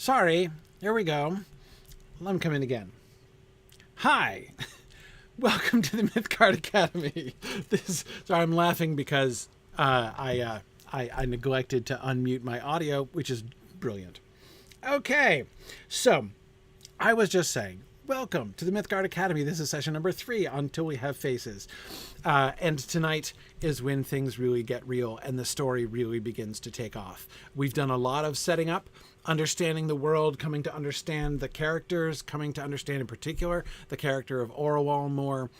Sorry, here we go. I'm coming again. Hi, welcome to the Mythgard Academy. Sorry, I'm laughing because I neglected to unmute my audio, which is brilliant. Okay, so I was just saying, welcome to the Mythgard Academy. This is session number 3 on Till We Have Faces. And tonight is when things really get real and the story really begins to take off. We've done a lot of setting up, understanding the world, coming to understand the characters, coming to understand in particular the character of Orual more.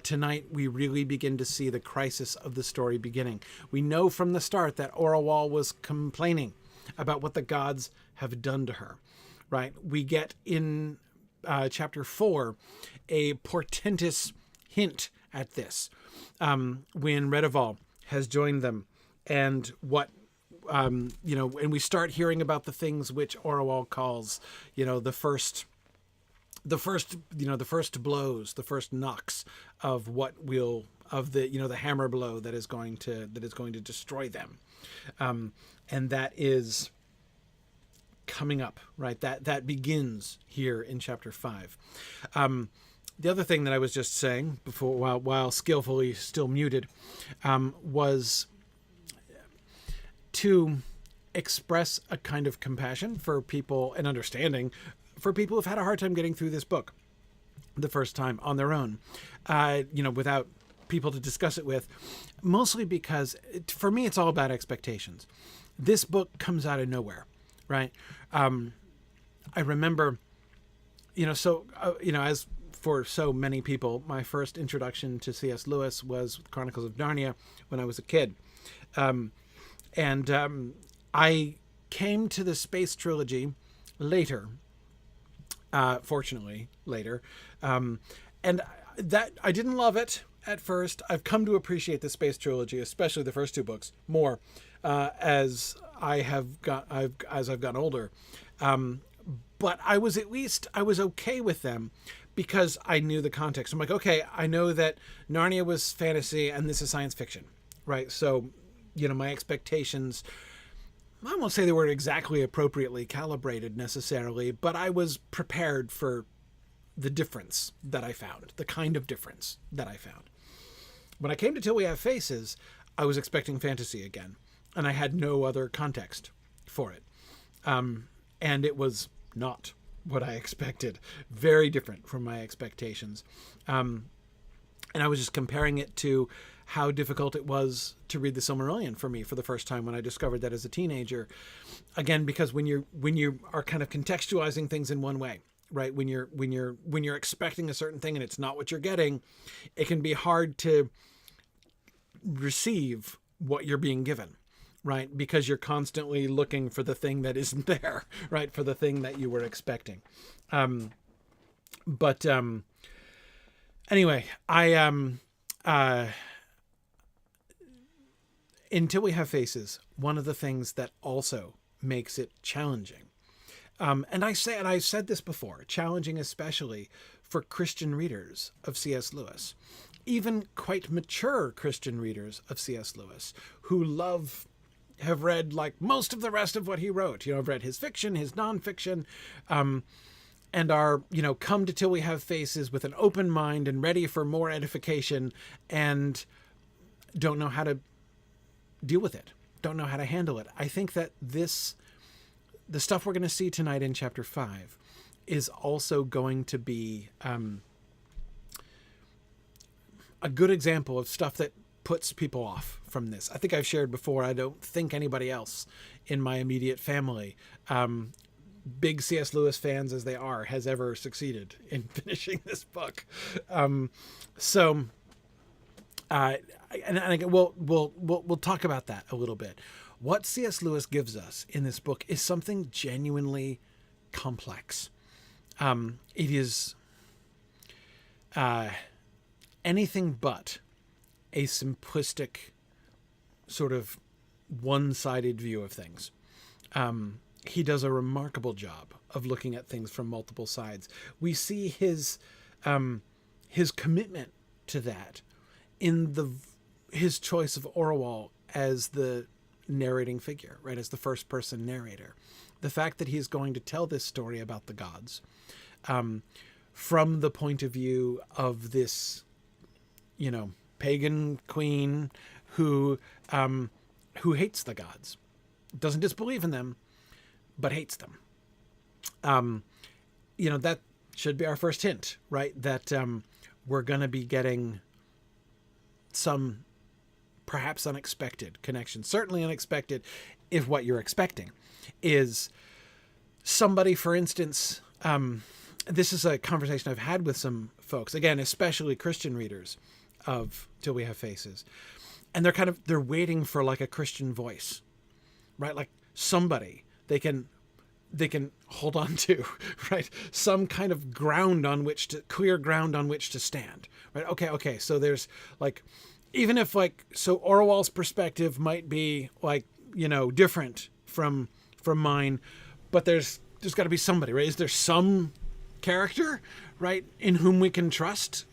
Tonight we really begin to see the crisis of the story beginning. We know from the start that Orual was complaining about what the gods have done to her, right? We get in chapter 4 a portentous hint at this when Redival has joined them, and what and we start hearing about the things which Orual calls, the first blows, the first knocks of the hammer blow that is going to destroy them, and that is coming up, right? That begins here in chapter 5. The other thing that I was just saying before, while skillfully still muted, was to express a kind of compassion for people and understanding for people who've had a hard time getting through this book the first time on their own, without people to discuss it with, mostly because for me, it's all about expectations. This book comes out of nowhere, right? I remember, as for so many people, my first introduction to C.S. Lewis was Chronicles of Narnia when I was a kid. I came to the space trilogy later, fortunately later. And that I didn't love it at first. I've come to appreciate the space trilogy, especially the first 2 books, more as I've gotten older. But I was okay with them because I knew the context. I'm like, okay, I know that Narnia was fantasy and this is science fiction, right? So, my expectations, I won't say they were exactly appropriately calibrated necessarily, but I was prepared for the difference that I found, the kind of difference that I found. When I came to Till We Have Faces, I was expecting fantasy again, and I had no other context for it. And it was not what I expected. Very different from my expectations. And I was just comparing it to how difficult it was to read the Silmarillion for me for the first time when I discovered that as a teenager. Again, because when you are kind of contextualizing things in one way, right? When you're expecting a certain thing and it's not what you're getting, it can be hard to receive what you're being given, right? Because you're constantly looking for the thing that isn't there, right? For the thing that you were expecting. Anyway, Until We Have Faces, one of the things that also makes it challenging, and I've said this before, challenging especially for Christian readers of C.S. Lewis, even quite mature Christian readers of C.S. Lewis who have read like most of the rest of what he wrote. Have read his fiction, his nonfiction, and are, come to Till We Have Faces with an open mind and ready for more edification, and don't know how to deal with it, don't know how to handle it. I think that the stuff we're going to see tonight in chapter 5 is also going to be a good example of stuff that puts people off from this. I think I've shared before, I don't think anybody else in my immediate family, big C.S. Lewis fans as they are, has ever succeeded in finishing this book. And again, we'll talk about that a little bit. What C.S. Lewis gives us in this book is something genuinely complex. It is anything but a simplistic, sort of one-sided view of things. He does a remarkable job of looking at things from multiple sides. We see his commitment to that in his choice of Orual as the narrating figure, right, as the first person narrator. The fact that he's going to tell this story about the gods from the point of view of this, pagan queen who hates the gods, doesn't disbelieve in them, but hates them. That should be our first hint, right? That we're going to be getting some perhaps unexpected connection. Certainly unexpected if what you're expecting is somebody, for instance, this is a conversation I've had with some folks, again, especially Christian readers of Till We Have Faces. And they're waiting for like a Christian voice, right? Like somebody they can hold on to, right? Some kind of clear ground on which to stand, right? Okay. So there's like, even if so Orual's perspective might be different from mine, but there's got to be somebody, right? Is there some character, right, in whom we can trust,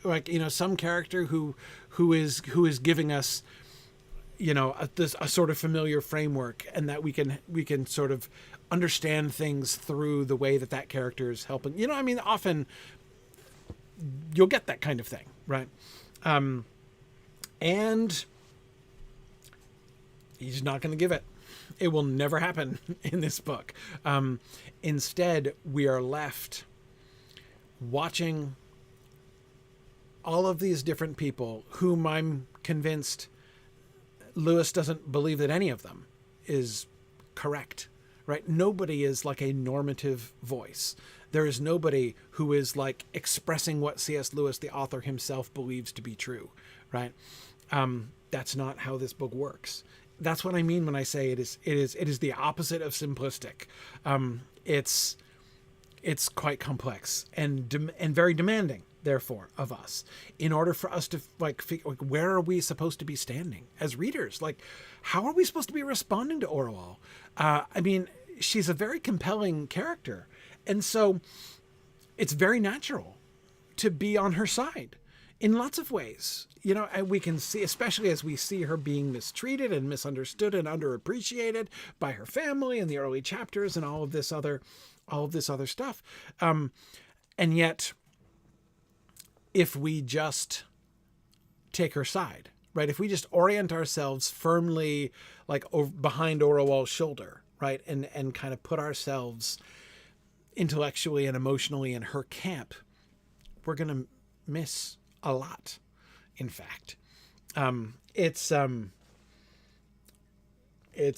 some character who is giving us, a sort of familiar framework, and that we can sort of understand things through the way that character is helping. Often you'll get that kind of thing, right? And he's not going to give it. It will never happen in this book. Instead, we are left watching all of these different people whom I'm convinced Lewis doesn't believe that any of them is correct, right? Nobody is like a normative voice. There is nobody who is like expressing what C.S. Lewis, the author himself, believes to be true, right? That's not how this book works. That's what I mean when I say it is the opposite of simplistic. It's quite complex and very demanding, therefore, of us, in order for us to where are we supposed to be standing as readers? How are we supposed to be responding to Orual? She's a very compelling character, and so it's very natural to be on her side in lots of ways. And we can see, especially as we see her being mistreated and misunderstood and underappreciated by her family in the early chapters and all of this other stuff. And yet, if we just take her side, right? If we just orient ourselves firmly, behind Orual's shoulder, right? And kind of put ourselves intellectually and emotionally in her camp, we're going to miss a lot. In fact, it's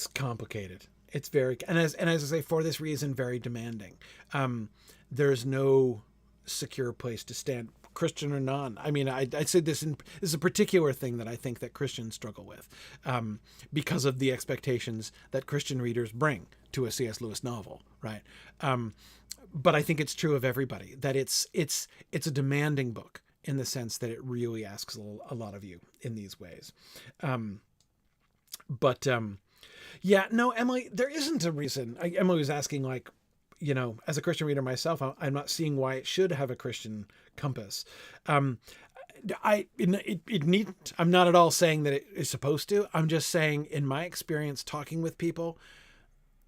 complicated. It's very, and as I say, for this reason, very demanding. There's no secure place to stand, Christian or non. I'd say this is a particular thing that I think that Christians struggle with, because of the expectations that Christian readers bring to a C.S. Lewis novel, right? But I think it's true of everybody, that it's a demanding book, in the sense that it really asks a lot of you in these ways. Emily, there isn't a reason. Emily was asking, as a Christian reader myself, I'm not seeing why it should have a Christian compass. I'm not at all saying that it is supposed to. I'm just saying, in my experience talking with people,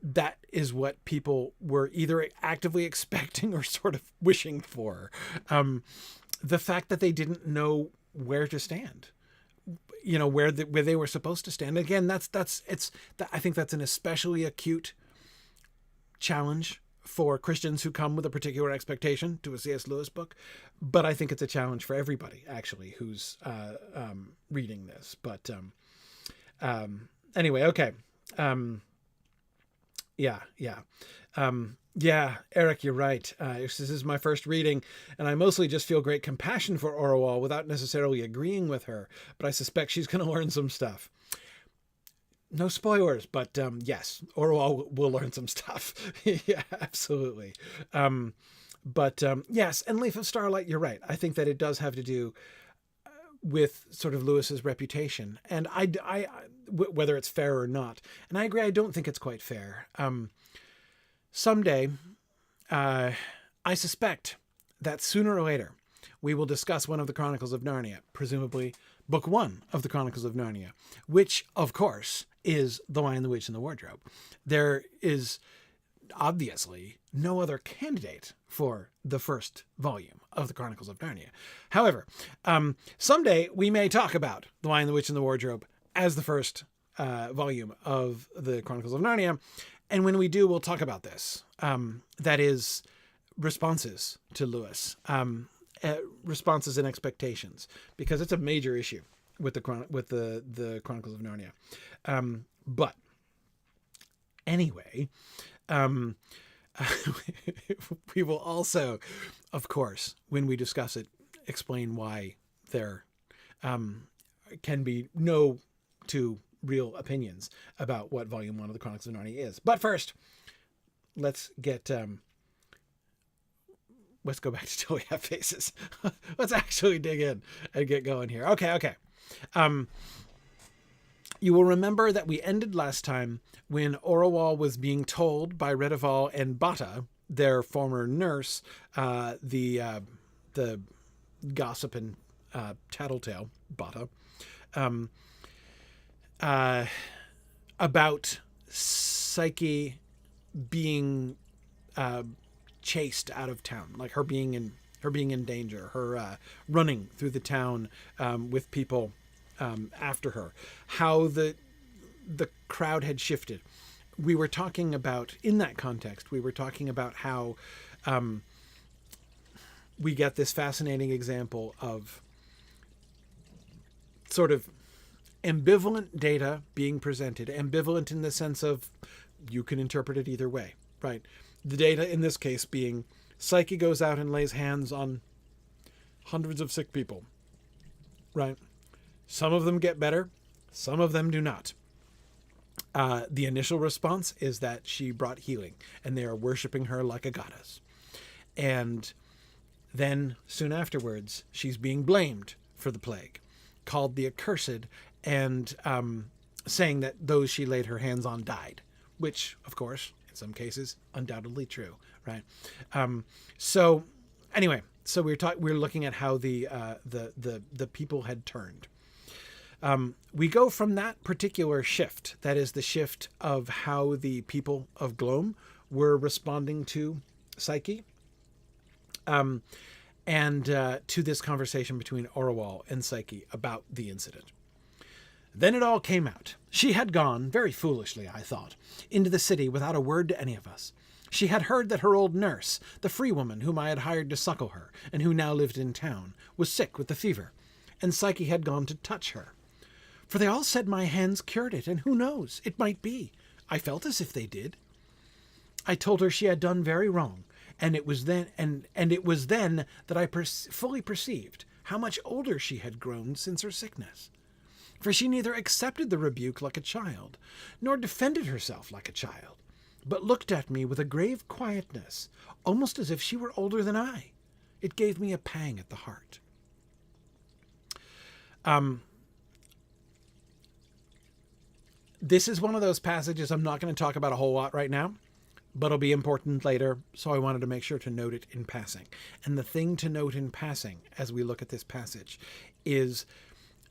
that is what people were either actively expecting or sort of wishing for. The fact that they didn't know where to stand, where they were supposed to stand. Again, I think that's an especially acute challenge for Christians who come with a particular expectation to a C.S. Lewis book. But I think it's a challenge for everybody, actually, who's reading this. But anyway, okay. Eric, you're right. This is my first reading, and I mostly just feel great compassion for Orual without necessarily agreeing with her, but I suspect she's going to learn some stuff. No spoilers, but yes, Orual will learn some stuff. Yeah, absolutely. Yes, and Leaf of Starlight, you're right. I think that it does have to do with sort of Lewis's reputation, and I whether it's fair or not. And I agree, I don't think it's quite fair. Someday, I suspect that sooner or later, we will discuss one of the Chronicles of Narnia, presumably book 1 of the Chronicles of Narnia, which, of course, is The Lion, the Witch, and the Wardrobe. There is obviously no other candidate for the first volume of the Chronicles of Narnia. However, someday we may talk about The Lion, the Witch, and the Wardrobe as the first volume of the Chronicles of Narnia. And when we do, we'll talk about this. That is responses to Lewis, responses and expectations, because it's a major issue with the Chronicles of Narnia. But anyway, we will also, of course, when we discuss it, explain why there can be no two real opinions about what Volume 1 of the Chronicles of Narnia is. But first, let's go back to Till We Have Faces. Let's actually dig in and get going here. Okay. You will remember that we ended last time when Orual was being told by Redival and Bata, their former nurse, the gossip and tattletale Bata, about Psyche being chased out of town, like her being in danger, her running through the town with people after her, how the crowd had shifted. We were talking about, in that context, how we get this fascinating example of sort of ambivalent data being presented, ambivalent in the sense of you can interpret it either way, right? The data in this case being Psyche goes out and lays hands on hundreds of sick people, right? Some of them get better, some of them do not. The initial response is that she brought healing and they are worshiping her like a goddess. And then soon afterwards, she's being blamed for the plague, called the accursed, and saying that those she laid her hands on died, which, of course, in some cases, undoubtedly true, right? So we're looking at how the people had turned. We go from that particular shift, that is the shift of how the people of Glom were responding to Psyche, and to this conversation between Orual and Psyche about the incident. Then it all came out. She had gone, very foolishly, I thought, into the city without a word to any of us. She had heard that her old nurse, the free woman whom I had hired to suckle her, and who now lived in town, was sick with the fever, and Psyche had gone to touch her. For they all said my hands cured it, and who knows, it might be. I felt as if they did. I told her she had done very wrong, and it was then that I fully perceived how much older she had grown since her sickness. For she neither accepted the rebuke like a child, nor defended herself like a child, but looked at me with a grave quietness, almost as if she were older than I. It gave me a pang at the heart. This is one of those passages I'm not going to talk about a whole lot right now, but it'll be important later, so I wanted to make sure to note it in passing. And the thing to note in passing as we look at this passage is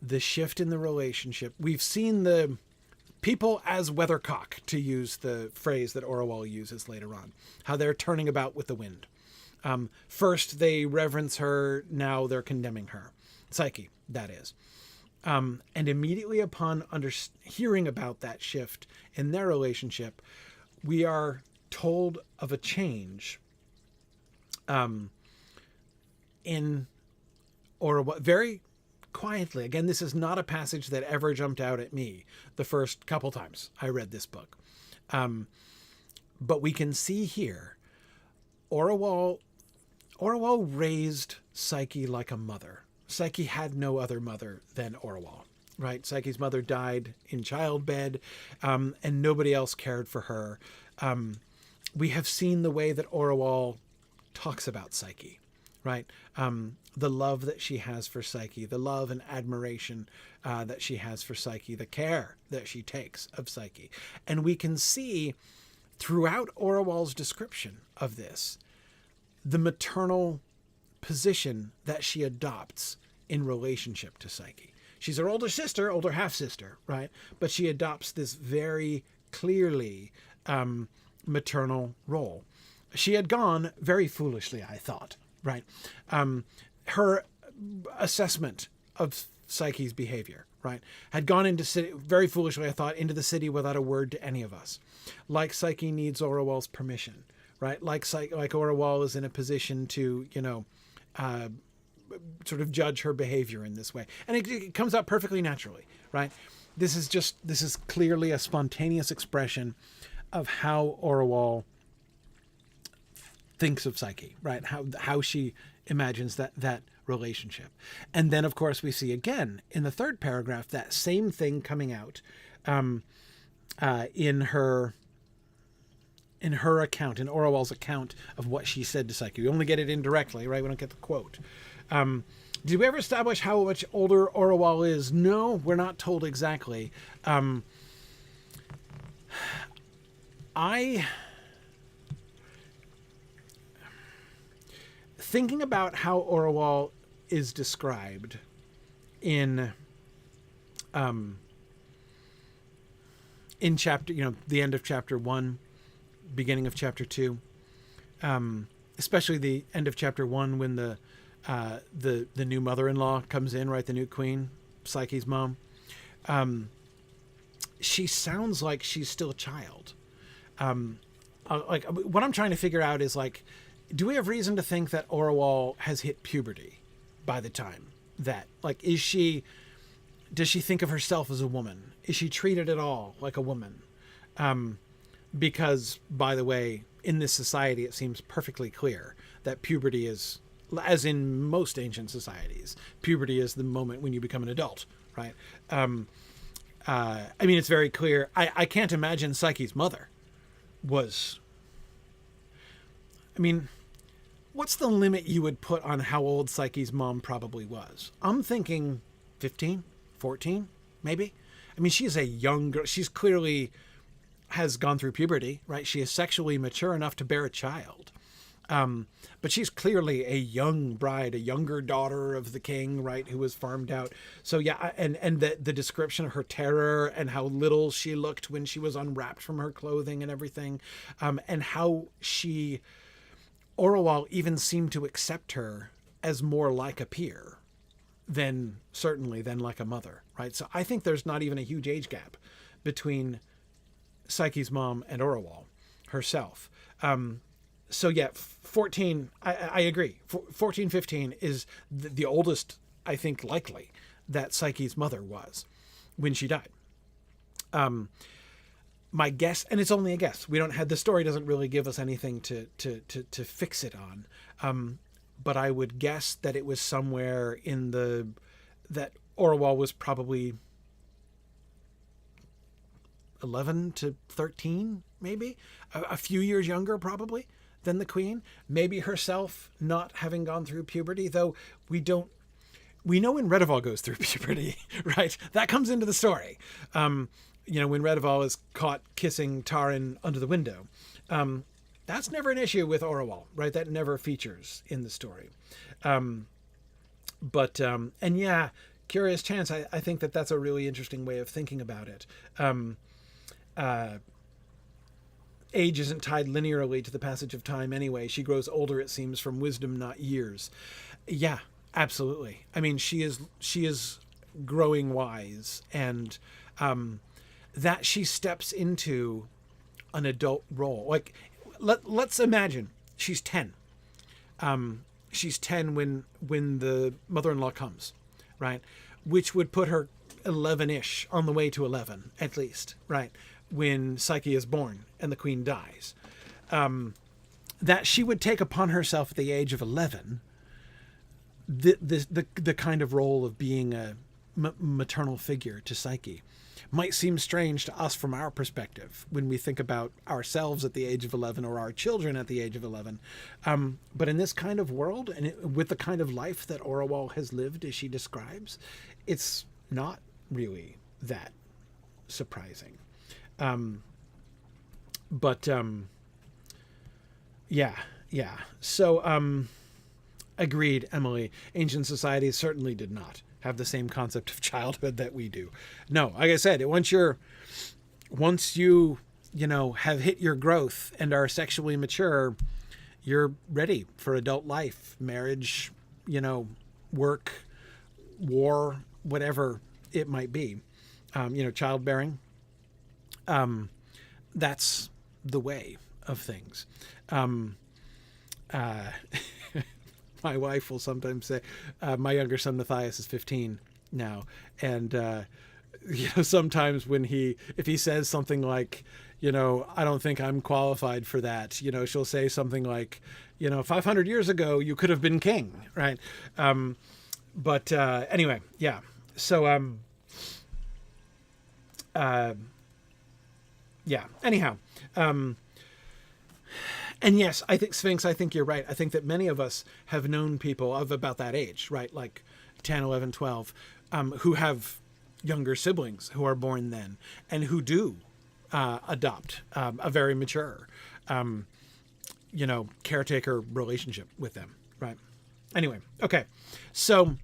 the shift in the relationship. We've seen the people as weathercock, to use the phrase that Orual uses later on, how they're turning about with the wind. First, they reverence her, now they're condemning her. Psyche, that is. And immediately upon hearing about that shift in their relationship, we are told of a change in Orual, very quietly. Again, this is not a passage that ever jumped out at me the first couple times I read this book. But we can see here, Orual raised Psyche like a mother. Psyche had no other mother than Orual, right? Psyche's mother died in childbed, and nobody else cared for her. We have seen the way that Orual talks about Psyche, right? The love that she has for Psyche, the love and admiration that she has for Psyche, the care that she takes of Psyche. And we can see throughout Orual's description of this, the maternal position that she adopts in relationship to Psyche. She's her older sister, older half-sister, right? But she adopts this very clearly maternal role. She had gone very foolishly, I thought, right? Her assessment of Psyche's behavior, right, had gone into city very foolishly, I thought, into the city without a word to any of us. Like Psyche needs Orual's permission, right? Like Orual is in a position to, sort of judge her behavior in this way. And it comes out perfectly naturally, right? This is clearly a spontaneous expression of how Orual thinks of Psyche, right? How she imagines that relationship. And then, of course, we see again in the third paragraph that same thing coming out in her account, in Orual's account of what she said to Psyche. We only get it indirectly, right? We don't get the quote. Did we ever establish how much older Orual is? No, we're not told exactly. Thinking about how Orual is described in chapter, the end of chapter 1, beginning of chapter 2, especially the end of chapter 1 when the new mother-in-law comes in, right? The new queen, Psyche's mom. She sounds like she's still a child. What I'm trying to figure out is, like, do we have reason to think that Orual has hit puberty by the time that, like, does she think of herself as a woman? Is she treated at all like a woman? Because, by the way, in this society, it seems perfectly clear that puberty is, as in most ancient societies, puberty is the moment when you become an adult, right? It's very clear. I can't imagine Psyche's mother was... what's the limit you would put on how old Psyche's mom probably was? I'm thinking 15, 14, maybe. She's a young girl. She's clearly has gone through puberty, right? She is sexually mature enough to bear a child. But she's clearly a young bride, a younger daughter of the king, right, who was farmed out. So yeah, and the description of her terror and how little she looked when she was unwrapped from her clothing and everything, and how Orual even seemed to accept her as more like a peer than like a mother, right? So I think there's not even a huge age gap between Psyche's mom and Orual herself. So yeah, 14, I agree. 14, 15 is the oldest, I think, likely that Psyche's mother was when she died. My guess, and it's only a guess, the story doesn't really give us anything to fix it on. But I would guess that it was somewhere that Orual was probably 11 to 13, maybe a few years younger, probably, than the queen. Maybe herself not having gone through puberty, though we know when Redival goes through puberty, right? That comes into the story. When Redival is caught kissing Taran under the window. That's never an issue with Orual, right? That never features in the story. And yeah, Curious Chance, I think that's a really interesting way of thinking about it. Age isn't tied linearly to the passage of time anyway. She grows older, it seems, from wisdom, not years. Yeah, absolutely. She is growing wise, and that she steps into an adult role. Like, let's imagine she's 10. She's 10 when the mother-in-law comes, right? Which would put her 11-ish, on the way to 11, at least, right? When Psyche is born and the queen dies. That she would take upon herself at the age of 11 the kind of role of being a maternal figure to Psyche might seem strange to us from our perspective when we think about ourselves at the age of 11 or our children at the age of 11. But in this kind of world, and with the kind of life that Orual has lived as she describes, it's not really that surprising. Yeah. So, agreed, Emily. Ancient societies certainly did not have the same concept of childhood that we do. No, like I said, once you have hit your growth and are sexually mature, you're ready for adult life, marriage, work, war, whatever it might be, childbearing. That's the way of things. My wife will sometimes say, my younger son Matthias is 15 now, and sometimes if he says something like, I don't think I'm qualified for that, she'll say something like, 500 years ago you could have been king, right? But anyway, yeah. So yeah. Anyhow. And yes, I think Sphinx, I think you're right. I think that many of us have known people of about that age, right? Like 10, 11, 12, who have younger siblings who are born then and who do adopt a very mature, caretaker relationship with them, right? Anyway, okay. So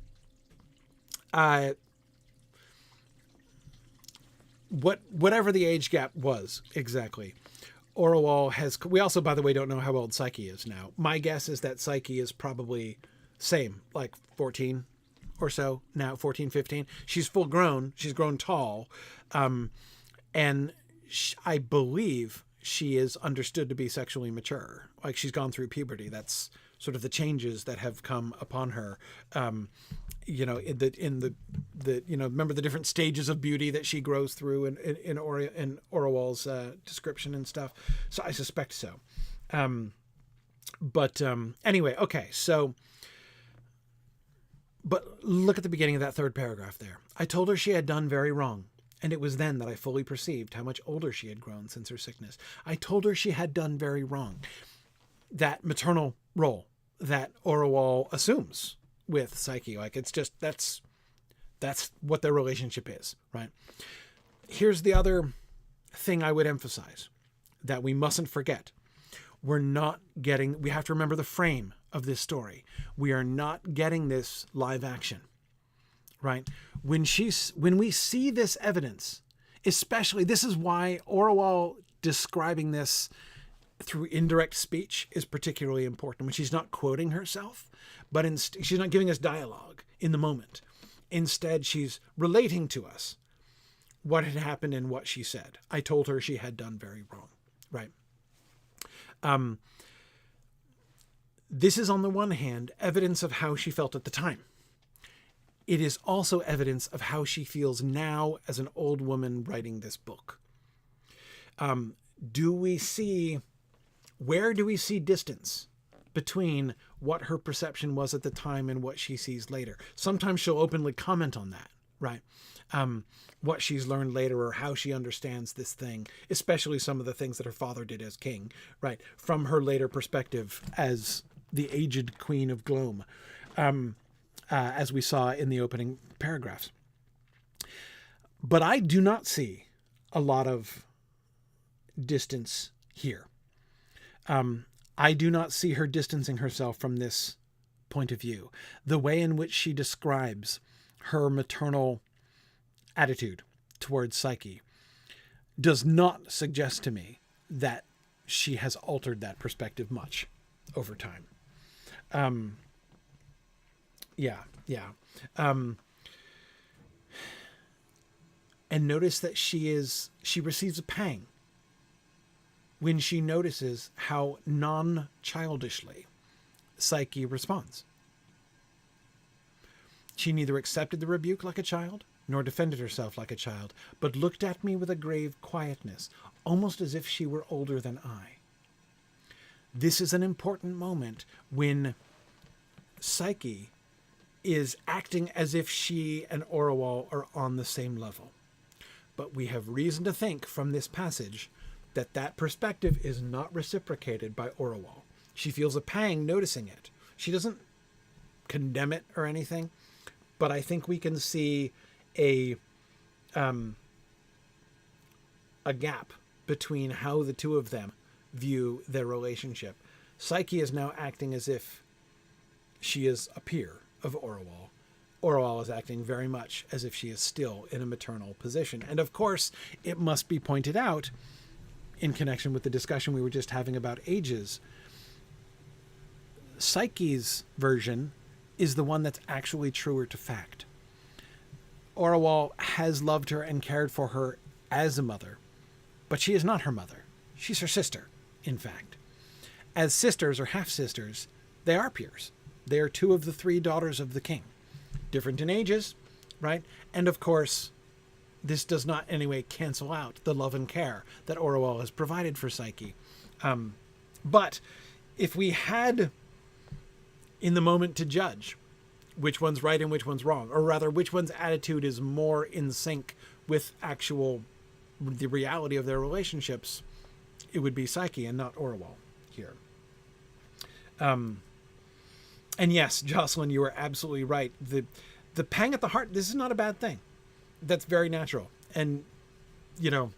whatever the age gap was exactly, Orual we also, by the way, don't know how old Psyche is now. My guess is that Psyche is probably same, like 14 or so now, 14, 15. She's full grown. She's grown tall. And I believe she is understood to be sexually mature. Like she's gone through puberty. That's sort of the changes that have come upon her. Remember the different stages of beauty that she grows through in Orual's description and stuff. So I suspect so. Anyway, okay. So, but look at the beginning of that third paragraph there. I told her she had done very wrong, and it was then that I fully perceived how much older she had grown since her sickness. I told her she had done very wrong. That maternal role that Orual assumes with Psyche, like it's just that's what their relationship is, right? Here's the other thing I would emphasize that we mustn't forget. We have to remember the frame of this story. We are not getting this live action, right? When we see this evidence, especially, this is why Orual describing this through indirect speech is particularly important. When she's not quoting herself, but she's not giving us dialogue in the moment. Instead, she's relating to us what had happened and what she said. I told her she had done very wrong, right? This is, on the one hand, evidence of how she felt at the time. It is also evidence of how she feels now as an old woman writing this book. Where do we see distance between what her perception was at the time and what she sees later? Sometimes she'll openly comment on that, right? What she's learned later or how she understands this thing, especially some of the things that her father did as king, right? From her later perspective as the aged Queen of Glom, as we saw in the opening paragraphs. But I do not see a lot of distance here. I do not see her distancing herself from this point of view. The way in which she describes her maternal attitude towards Psyche does not suggest to me that she has altered that perspective much over time. And notice that she receives a pang when she notices how non-childishly Psyche responds. She neither accepted the rebuke like a child, nor defended herself like a child, but looked at me with a grave quietness, almost as if she were older than I. This is an important moment when Psyche is acting as if she and Orual are on the same level. But we have reason to think from this passage that perspective is not reciprocated by Orual. She feels a pang noticing it. She doesn't condemn it or anything, but I think we can see a gap between how the two of them view their relationship. Psyche is now acting as if she is a peer of Orual. Orual is acting very much as if she is still in a maternal position. And of course, it must be pointed out, in connection with the discussion we were just having about ages, Psyche's version is the one that's actually truer to fact. Orual has loved her and cared for her as a mother, but she is not her mother. She's her sister, in fact. As sisters or half-sisters, they are peers. They are two of the three daughters of the king. Different in ages, right? And of course, this does not in any way cancel out the love and care that Orual has provided for Psyche. But if we had, in the moment, to judge which one's right and which one's wrong, or rather which one's attitude is more in sync with the reality of their relationships, it would be Psyche and not Orual here. And yes, Jocelyn, you are absolutely right. The pang at the heart, this is not a bad thing. That's very natural. And, you know,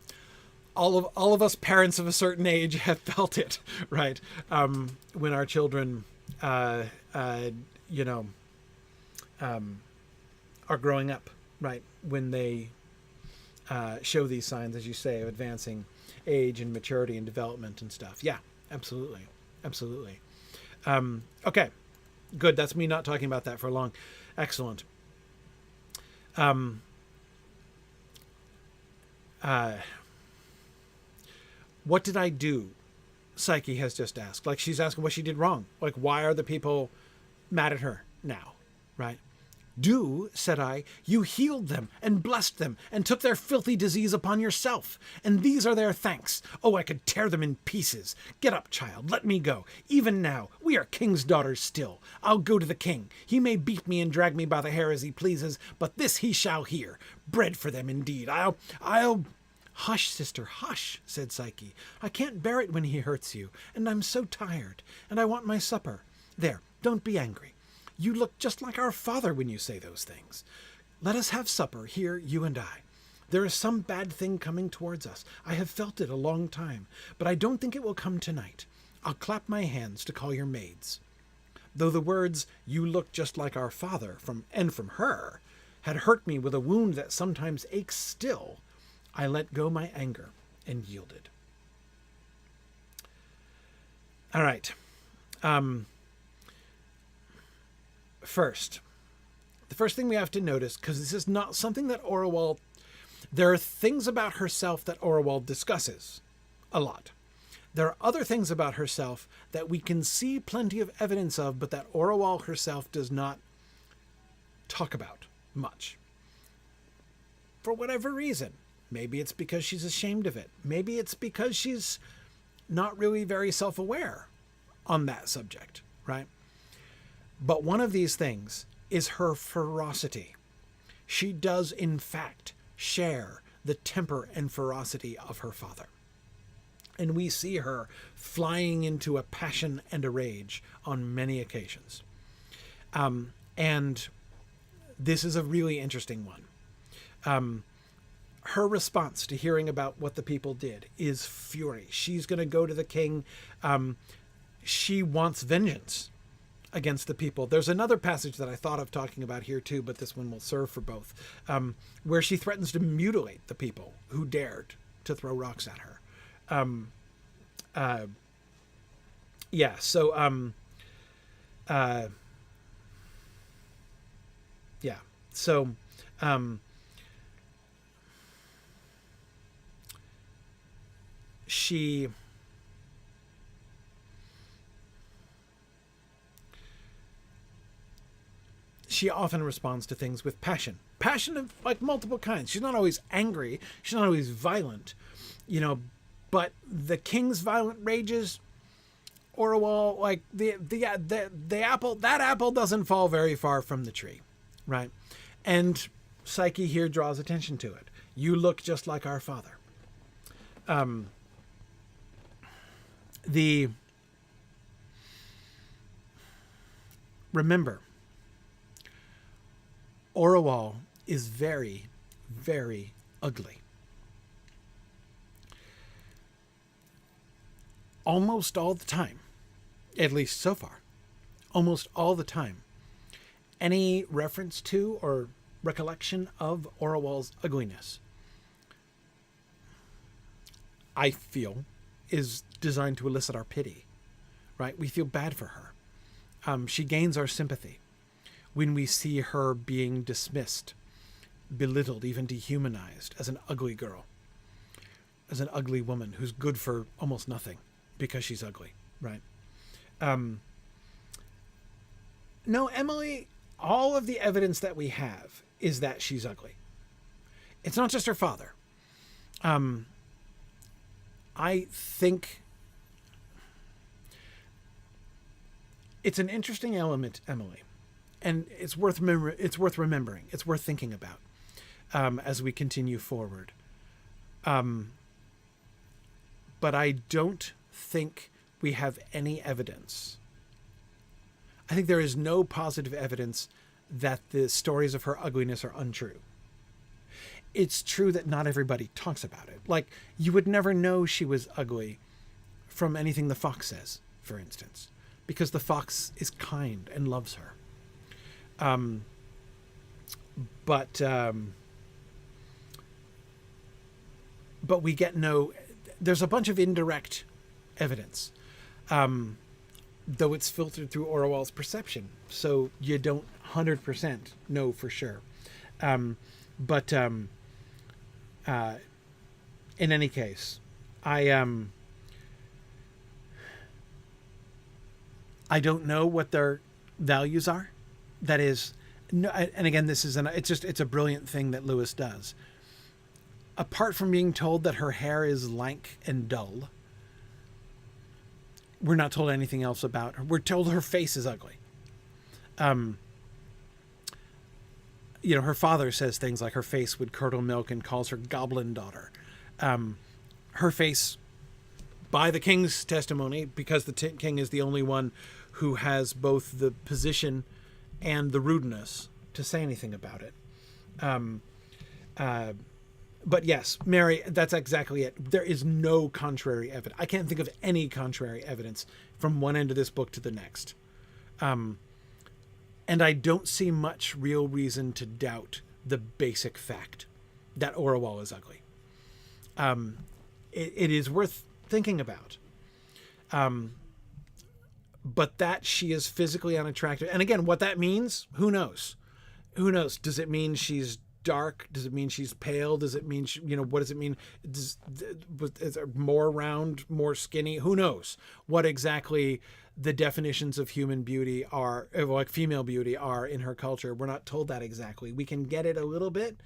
all of us parents of a certain age have felt it, right? When our children, are growing up, right? When they show these signs, as you say, of advancing age and maturity and development and stuff. Yeah, absolutely. Absolutely. Okay, good. That's me not talking about that for long. Excellent. What did I do? Psyche has just asked. Like, she's asking what she did wrong. Like, why are the people mad at her now? Right? Do, said I, you healed them and blessed them and took their filthy disease upon yourself. And these are their thanks. Oh, I could tear them in pieces. Get up, child. Let me go. Even now, we are king's daughters still. I'll go to the king. He may beat me and drag me by the hair as he pleases, but this he shall hear. Bread for them indeed. I'll... Hush, sister, hush, said Psyche. I can't bear it when he hurts you, and I'm so tired, and I want my supper. There, don't be angry. You look just like our father when you say those things. Let us have supper here, you and I. There is some bad thing coming towards us. I have felt it a long time, but I don't think it will come tonight. I'll clap my hands to call your maids. Though the words, you look just like our father, from her, had hurt me with a wound that sometimes aches still, I let go my anger and yielded. All right. First, the first thing we have to notice, because this is not something that Orual, there are things about herself that Orual discusses a lot. There are other things about herself that we can see plenty of evidence of, but that Orual herself does not talk about much. For whatever reason. Maybe it's because she's ashamed of it. Maybe it's because she's not really very self-aware on that subject, right? But one of these things is her ferocity. She does, in fact, share the temper and ferocity of her father. And we see her flying into a passion and a rage on many occasions. And this is a really interesting one. Her response to hearing about what the people did is fury. She's going to go to the king. She wants vengeance against the people. There's another passage that I thought of talking about here too, but this one will serve for both, where she threatens to mutilate the people who dared to throw rocks at her. She often responds to things with passion. Passion of like multiple kinds. She's not always angry. She's not always violent, but the king's violent rages, Orual, like the apple, that apple doesn't fall very far from the tree, right? And Psyche here draws attention to it. You look just like our father. Remember, Orual is very, very ugly. Almost all the time, at least so far, almost all the time, any reference to or recollection of Orual's ugliness, I feel, is designed to elicit our pity, right? We feel bad for her. She gains our sympathy when we see her being dismissed, belittled, even dehumanized as an ugly girl, as an ugly woman who's good for almost nothing because she's ugly, right? No, Emily, all of the evidence that we have is that she's ugly. It's not just her father. I think it's an interesting element, Emily, and it's worth remembering. It's worth thinking about as we continue forward. But I don't think we have any evidence. I think there is no positive evidence that the stories of her ugliness are untrue. It's true that not everybody talks about it. Like, you would never know she was ugly from anything the fox says, for instance, because the fox is kind and loves her. But we get there's a bunch of indirect evidence, though it's filtered through Orual's perception, so you don't 100% know for sure. In any case, I don't know what their values are. That is, no, and again, it's a brilliant thing that Lewis does. Apart from being told that her hair is lank and dull, we're not told anything else about her. We're told her face is ugly. Her father says things like her face would curdle milk and calls her goblin daughter. Her face, by the king's testimony, because the king is the only one who has both the position and the rudeness to say anything about it. But yes, Mary, that's exactly it. There is no contrary evidence. I can't think of any contrary evidence from one end of this book to the next. And I don't see much real reason to doubt the basic fact that Orual is ugly. It is worth thinking about. But that she is physically unattractive. And again, what that means, who knows? Who knows? Does it mean she's dark? Does it mean she's pale? Does it mean, what does it mean? Is it more round, more skinny? Who knows what exactly the definitions of human beauty are, like female beauty are in her culture. We're not told that exactly. We can get it a little bit.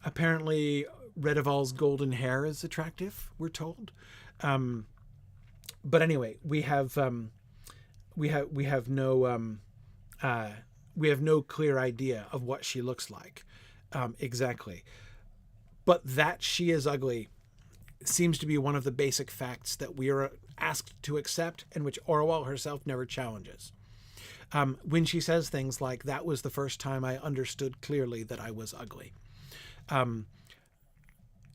Apparently Redival's golden hair is attractive, we're told. But anyway, we have no clear idea of what she looks like exactly. But that she is ugly seems to be one of the basic facts that we are asked to accept, and which Orual herself never challenges. When she says things like, "That was the first time I understood clearly that I was ugly."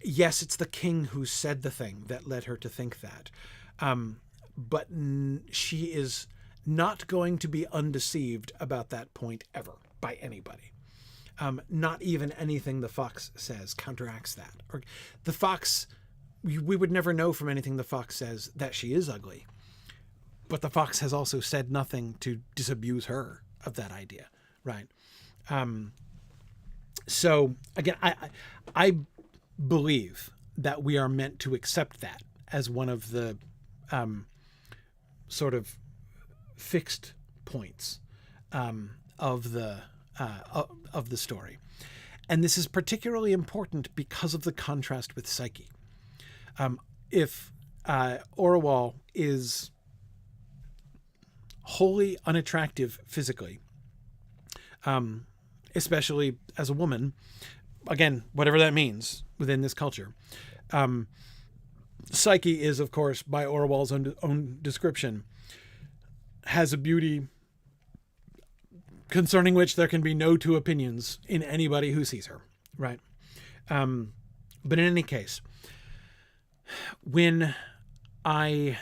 Yes, it's the king who said the thing that led her to think that. But she is not going to be undeceived about that point ever by anybody. Not even anything the fox says counteracts that. Or the fox, we would never know from anything the fox says that she is ugly. But the fox has also said nothing to disabuse her of that idea, right? So again, I believe that we are meant to accept that as one of the sort of fixed points of the story. And this is particularly important because of the contrast with Psyche. If Orual is wholly unattractive physically, especially as a woman, again, whatever that means within this culture, Psyche is, of course, by Orual's own description, has a beauty concerning which there can be no two opinions in anybody who sees her, right? But in any case, when the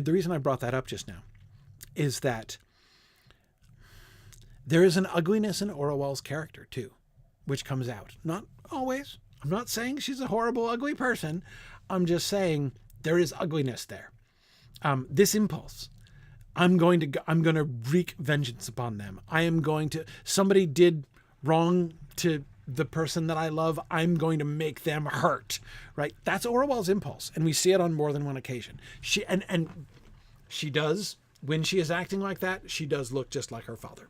reason I brought that up just now is that there is an ugliness in Orual's character too, which comes out. Not always, I'm not saying she's a horrible, ugly person. I'm just saying there is ugliness there. This impulse, I'm going to wreak vengeance upon them. Somebody did wrong to the person that I love. I'm going to make them hurt, right? That's Orual's impulse. And we see it on more than one occasion. She does, when she is acting like that, she does look just like her father.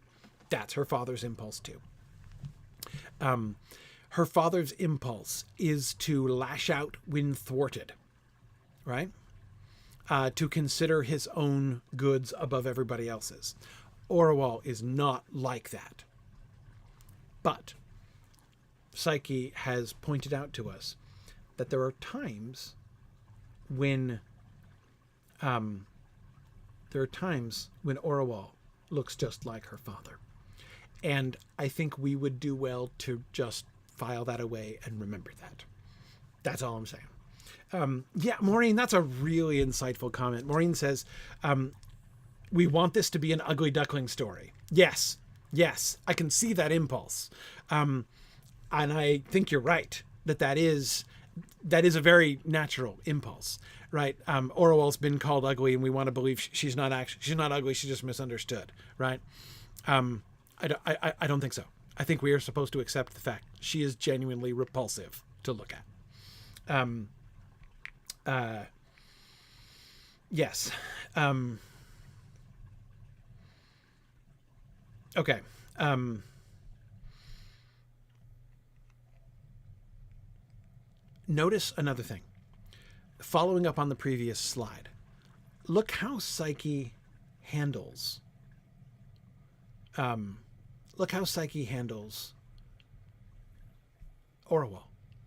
That's her father's impulse too. Her father's impulse is to lash out when thwarted, right? To consider his own goods above everybody else's. Orual is not like that. But Psyche has pointed out to us that there are times when Orual looks just like her father. And I think we would do well to just file that away and remember that. That's all I'm saying. Maureen, that's a really insightful comment. Maureen says, we want this to be an ugly duckling story. Yes, I can see that impulse. And I think you're right that is a very natural impulse, right? Orual's been called ugly, and we want to believe she's not ugly. She's just misunderstood, right? I don't think so. I think we are supposed to accept the fact she is genuinely repulsive to look at. Yes. Okay. Notice another thing. Following up on the previous slide, look how Psyche handles. Look how Psyche handles Orual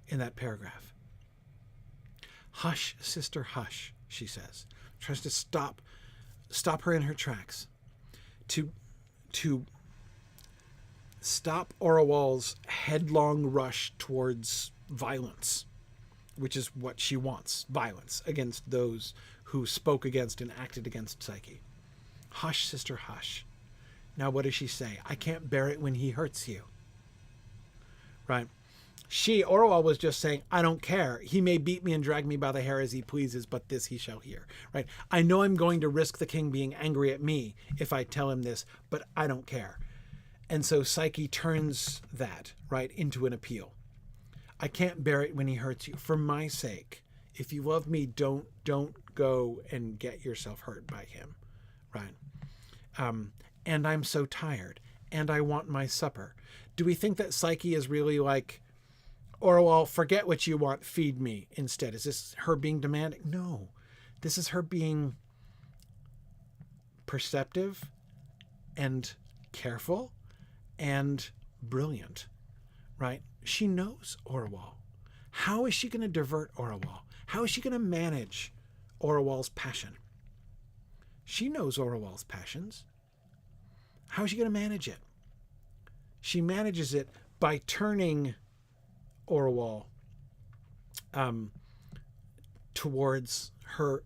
in that paragraph. Hush, sister, hush, she says. Tries to stop her in her tracks. To stop Orual's headlong rush towards violence, which is what she wants, violence against those who spoke against and acted against Psyche. Hush, sister, hush. Now, what does she say? I can't bear it when he hurts you. Right? Orual was just saying, I don't care. He may beat me and drag me by the hair as he pleases, but this he shall hear. Right? I know I'm going to risk the king being angry at me if I tell him this, but I don't care. And so Psyche turns that, right, into an appeal. I can't bear it when he hurts you. For my sake, if you love me, don't go and get yourself hurt by him. Right? And I'm so tired, and I want my supper. Do we think that Psyche is really like, Orual, forget what you want, feed me instead? Is this her being demanding? No. This is her being perceptive and careful and brilliant, right? She knows Orual. How is she going to divert Orual? How is she going to manage Orual's passion? She knows Orual's passions. How is she going to manage it? She manages it by turning Orual towards her,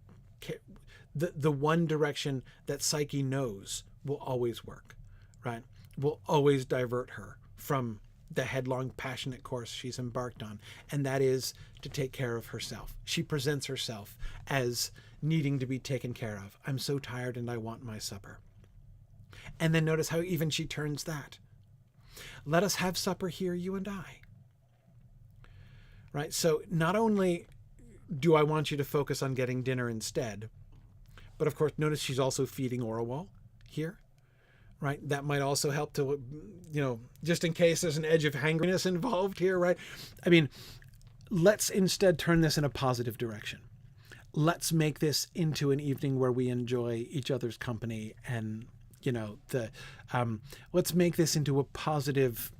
the one direction that Psyche knows will always work, right? Will always divert her from the headlong, passionate course she's embarked on, and that is to take care of herself. She presents herself as needing to be taken care of. I'm so tired and I want my supper. And then notice how even she turns that. Let us have supper here, you and I. Right? So not only do I want you to focus on getting dinner instead, but of course, notice she's also feeding Orual here. Right? That might also help to, just in case there's an edge of hangriness involved here, right? I mean, let's instead turn this in a positive direction. Let's make this into an evening where we enjoy each other's company and, let's make this into a positive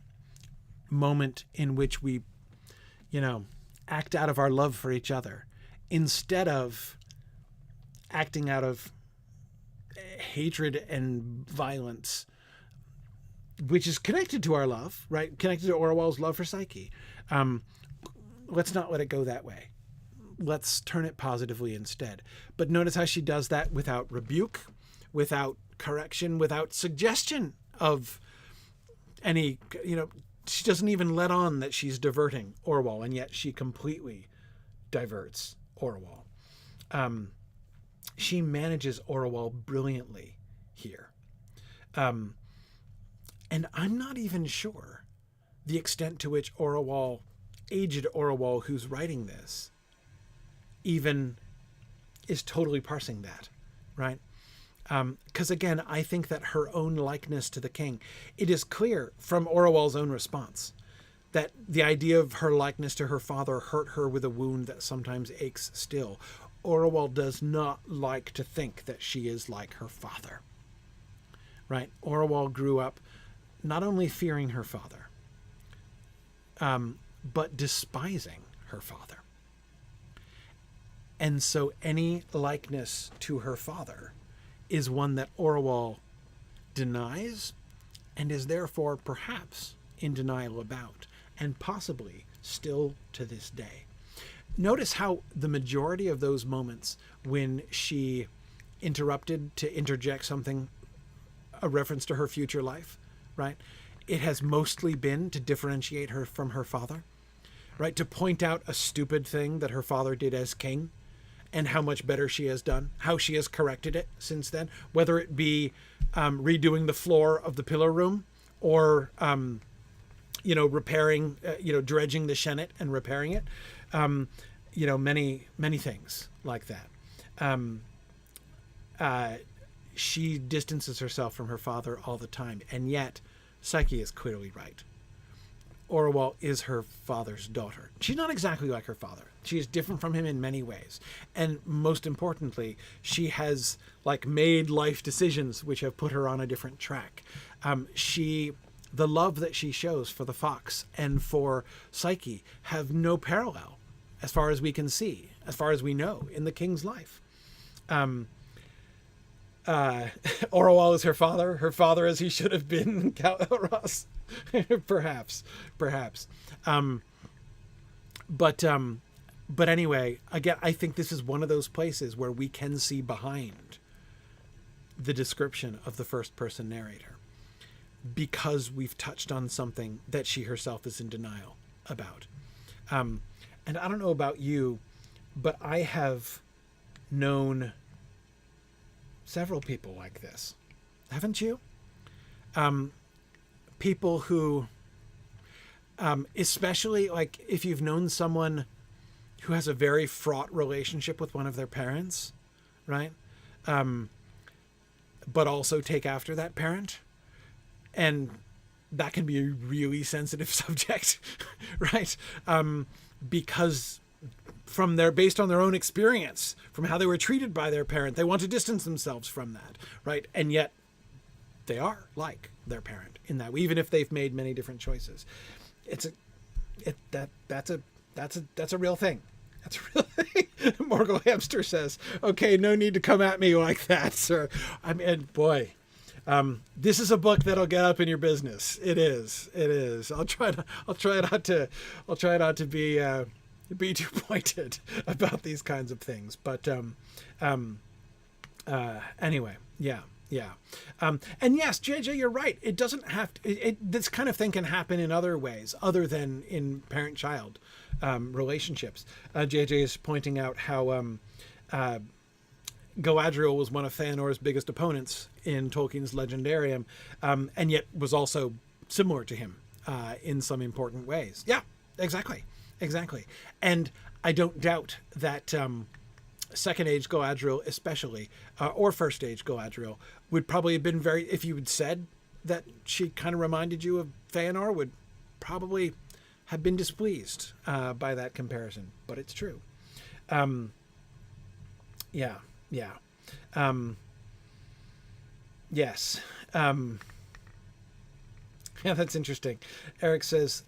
moment in which we, act out of our love for each other instead of acting out of hatred and violence, which is connected to our love, right? Connected to Orual's love for Psyche. Let's not let it go that way. Let's turn it positively instead. But notice how she does that without rebuke, without correction, without suggestion of any, she doesn't even let on that she's diverting Orual, and yet she completely diverts Orual. She manages Orual brilliantly here. And I'm not even sure the extent to which Orual, aged Orual, who's writing this, even is totally parsing that, right? Because again, I think that her own likeness to the king, it is clear from Orual's own response that the idea of her likeness to her father hurt her with a wound that sometimes aches still. Orual does not like to think that she is like her father, right? Orual grew up not only fearing her father, but despising her father. And so any likeness to her father is one that Orual denies and is therefore perhaps in denial about, and possibly still to this day. Notice how the majority of those moments when she interrupted to interject something, a reference to her future life, right? It has mostly been to differentiate her from her father, right? To point out a stupid thing that her father did as king, and how much better she has done, how she has corrected it since then, whether it be redoing the floor of the pillar room, or, repairing, dredging the shenet and repairing it. Many, many things like that. She distances herself from her father all the time, and yet Psyche is clearly right. Orual is her father's daughter. She's not exactly like her father. She is different from him in many ways. And most importantly, she has made life decisions which have put her on a different track. The love that she shows for the fox and for Psyche have no parallel, as far as we can see, as far as we know, in the king's life. Orual is her father as he should have been, Ross. perhaps. But anyway, again, I think this is one of those places where we can see behind the description of the first person narrator, because we've touched on something that she herself is in denial about. And I don't know about you, but I have known several people like this. Haven't you? People who, especially if you've known someone who has a very fraught relationship with one of their parents, right? But also take after that parent. And that can be a really sensitive subject, right? Because based on their own experience, from how they were treated by their parent, they want to distance themselves from that, right? And yet they are like their parent in that, even if they've made many different choices. That's a real thing. That's a real thing. Morgul Hamster says, "Okay, no need to come at me like that, sir." I mean, boy, this is a book that'll get up in your business. It is. I'll try not to be too pointed about these kinds of things. But anyway, yeah. And yes, JJ, you're right. It doesn't have to. This kind of thing can happen in other ways, other than in parent-child relationships. JJ is pointing out how Galadriel was one of Feanor's biggest opponents in Tolkien's Legendarium, and yet was also similar to him in some important ways. Yeah, exactly. And I don't doubt that Second Age Galadriel especially, or First Age Galadriel, would probably have been if you had said that she kind of reminded you of Feanor, would probably have been displeased by that comparison. But it's true. Yeah. Yes. Yeah, that's interesting. Eric says,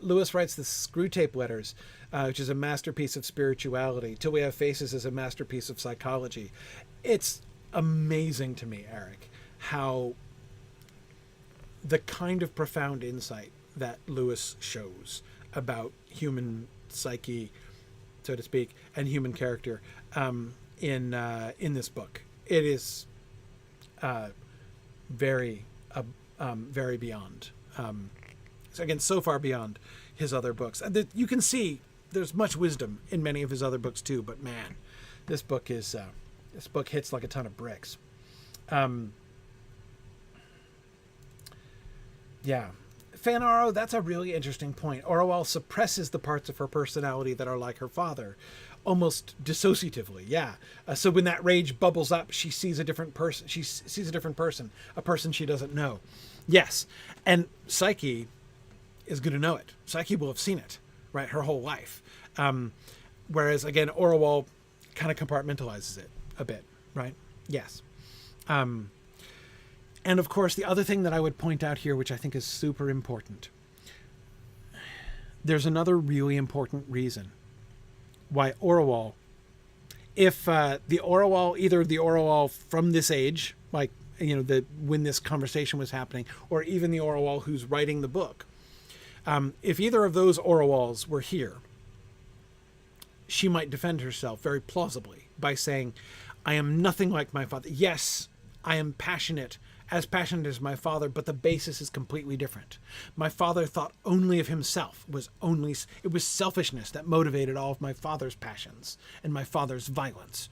Lewis writes the Screw Tape Letters, which is a masterpiece of spirituality. Till We Have Faces is a masterpiece of psychology. It's amazing to me, Eric, how the kind of profound insight that Lewis shows about human psyche, so to speak, and human character in this book. It is very beyond books. Again, so far beyond his other books. You can see there's much wisdom in many of his other books too, but man, this book hits like a ton of bricks. Yeah. Fanaro, that's a really interesting point. Orual suppresses the parts of her personality that are like her father, almost dissociatively. Yeah. So when that rage bubbles up, she sees a different person. She sees a different person, a person she doesn't know. Yes. And Psyche is going to know it. Psyche will have seen it, right? Her whole life. Whereas again, Orual kind of compartmentalizes it a bit, right? Yes. And of course, the other thing that I would point out here, which I think is super important, there's another really important reason why Orual, if either the Orual from this age, like, when this conversation was happening, or even the Orual who's writing the book, if either of those Oruals were here, she might defend herself very plausibly by saying, I am nothing like my father. Yes, I am as passionate as my father, but the basis is completely different. My father thought only of himself. It was selfishness that motivated all of my father's passions and my father's violence.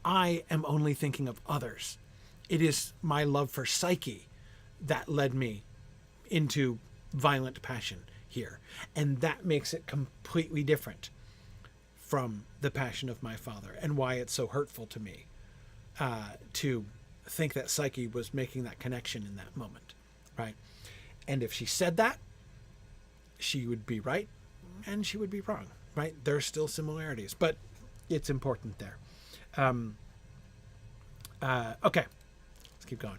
I am only thinking of others. It is my love for Psyche that led me into violent passion here. And that makes it completely different from the passion of my father, and why it's so hurtful to me to think that Psyche was making that connection in that moment, right? And if she said that, she would be right and she would be wrong, right? There's still similarities, but it's important there. Okay, let's keep going.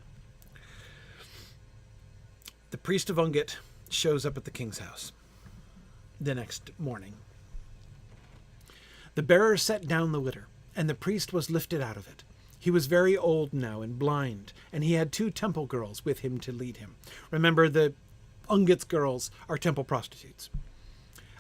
The priest of Ungit shows up at the king's house the next morning. The bearer set down the litter, and the priest was lifted out of it. He was very old now and blind, and he had 2 temple girls with him to lead him. Remember, the Ungit's girls are temple prostitutes.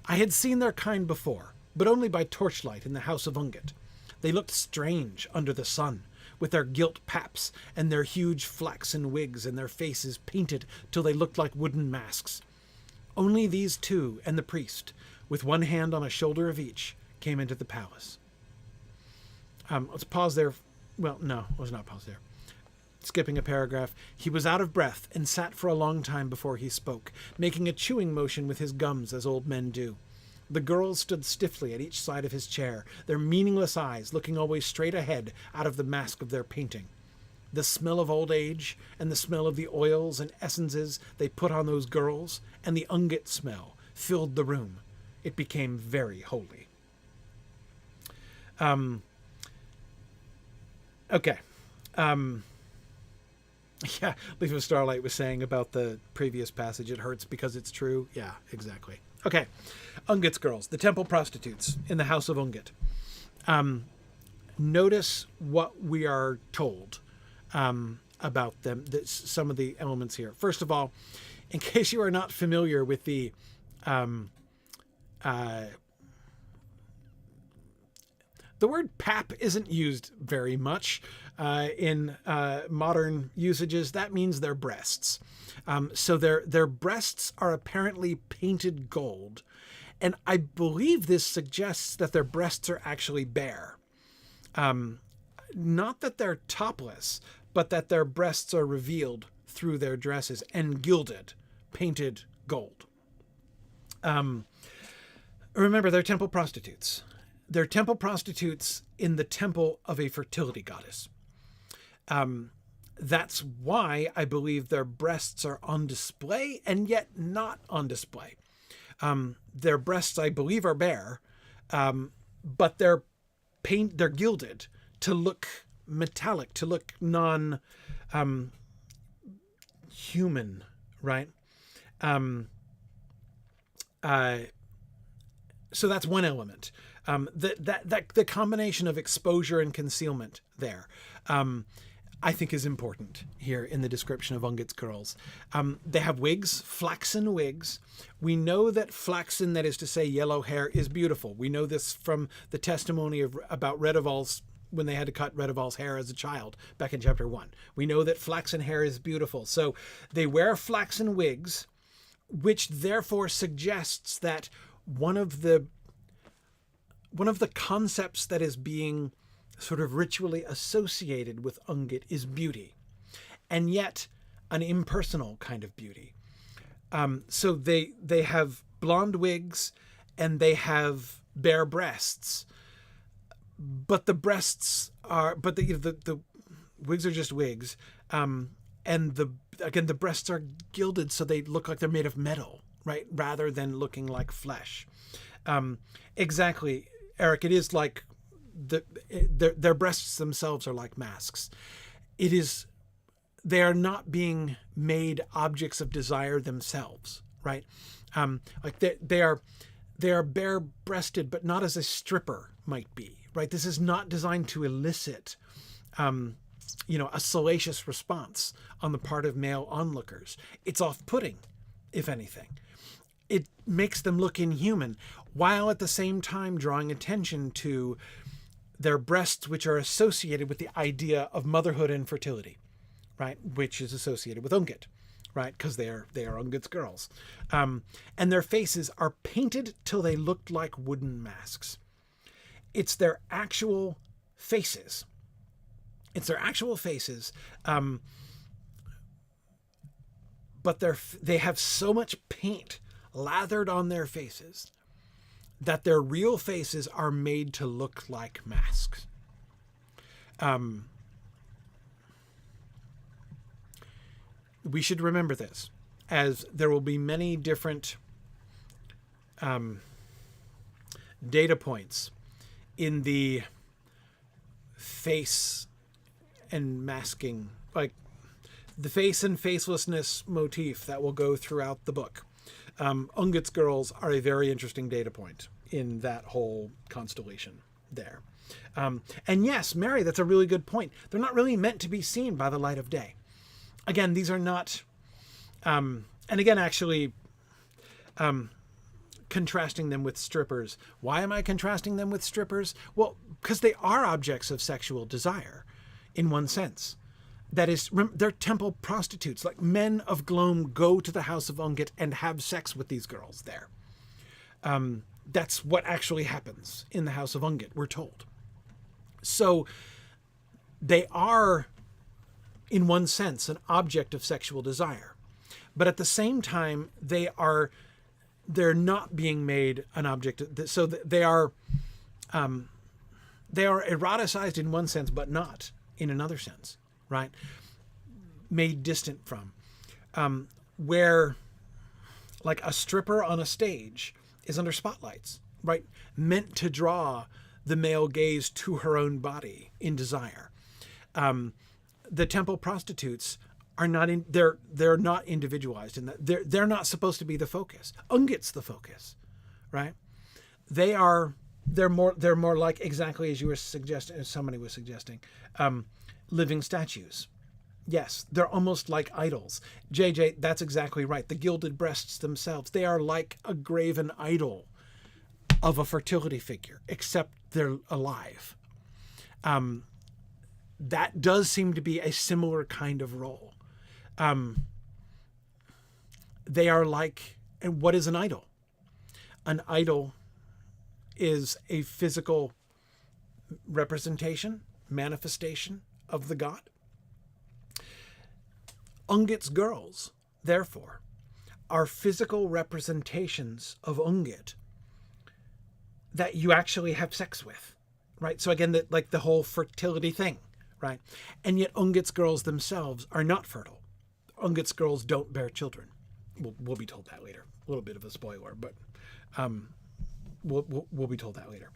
I had seen their kind before, but only by torchlight in the house of Ungit. They looked strange under the sun, with their gilt paps and their huge flaxen wigs and their faces painted till they looked like wooden masks. Only these 2 and the priest, with one hand on a shoulder of each, came into the palace. Let's pause there. Well, no, let's not pause there. Skipping a paragraph. He was out of breath and sat for a long time before he spoke, making a chewing motion with his gums as old men do. The girls stood stiffly at each side of his chair, their meaningless eyes looking always straight ahead out of the mask of their painting. The smell of old age and the smell of the oils and essences they put on those girls and the Ungit smell filled the room. It became very holy. Okay. Yeah, Leaf of Starlight was saying about the previous passage, it hurts because it's true. Yeah, exactly. Okay. Ungit's girls, the temple prostitutes in the house of Ungit. Notice what we are told about them, some of the elements here. First of all, in case you are not familiar with the word pap isn't used very much in modern usages. That means their breasts. So their breasts are apparently painted gold. And I believe this suggests that their breasts are actually bare. Not that they're topless, but that their breasts are revealed through their dresses and gilded, painted gold. Remember, they're temple prostitutes. They're temple prostitutes in the temple of a fertility goddess. That's why I believe their breasts are on display and yet not on display. Their breasts, I believe, are bare, but they're gilded to look metallic, to look human, right? So that's one element. The combination of exposure and concealment there, I think is important here in the description of Ungit's girls. They have wigs, flaxen wigs. We know that flaxen, that is to say yellow hair, is beautiful. We know this from the testimony about Redival's, when they had to cut Redival's hair as a child back in chapter 1. We know that flaxen hair is beautiful. So they wear flaxen wigs which therefore suggests that one of the concepts that is being sort of ritually associated with Ungit is beauty, and yet an impersonal kind of beauty. So they have blonde wigs and they have bare breasts, but the breasts are, but the wigs are just wigs, and the breasts are gilded so they look like they're made of metal, right, rather than looking like flesh. Exactly, Eric. It is like their breasts themselves are like masks. They are not being made objects of desire themselves, right? Like they are bare-breasted, but not as a stripper might be, right? This is not designed to elicit, a salacious response on the part of male onlookers. It's off-putting, if anything. It makes them look inhuman, while at the same time drawing attention to their breasts, which are associated with the idea of motherhood and fertility, right? Which is associated with Ungit, right? Because they are Ungit's girls. And their faces are painted till they looked like wooden masks. It's their actual faces. But they have so much paint lathered on their faces that their real faces are made to look like masks. We should remember this, as there will be many different data points in the face and masking, like the face and facelessness motif that will go throughout the book. Ungit's girls are a very interesting data point in that whole constellation there. And yes, Mary, that's a really good point. They're not really meant to be seen by the light of day. Again, these are not, and again, actually, contrasting them with strippers. Why am I contrasting them with strippers? Well, because they are objects of sexual desire in one sense. That is, they're temple prostitutes. Like, men of Glom go to the house of Ungit and have sex with these girls there. That's what actually happens in the house of Ungit, we're told. So they are, in one sense, an object of sexual desire. But at the same time, they're not being made an object. So they are eroticized in one sense, but not in another sense, right? Made distant from. Where, like, a stripper on a stage is under spotlights, right? Meant to draw the male gaze to her own body in desire. The temple prostitutes are not they're not individualized in that. They're not supposed to be the focus. Ungit's the focus, right? They're more like, exactly as you were suggesting, as somebody was suggesting, living statues. Yes, they're almost like idols. JJ, that's exactly right. The gilded breasts themselves, they are like a graven idol of a fertility figure, except they're alive. That does seem to be a similar kind of role. They are like, and what is an idol? An idol is a physical representation, manifestation of the god. Ungit's girls, therefore, are physical representations of Ungit that you actually have sex with, right? So again, like the whole fertility thing, right? And yet Ungit's girls themselves are not fertile. Ungit's girls don't bear children. We'll be told that later. A little bit of a spoiler, but we'll be told that later.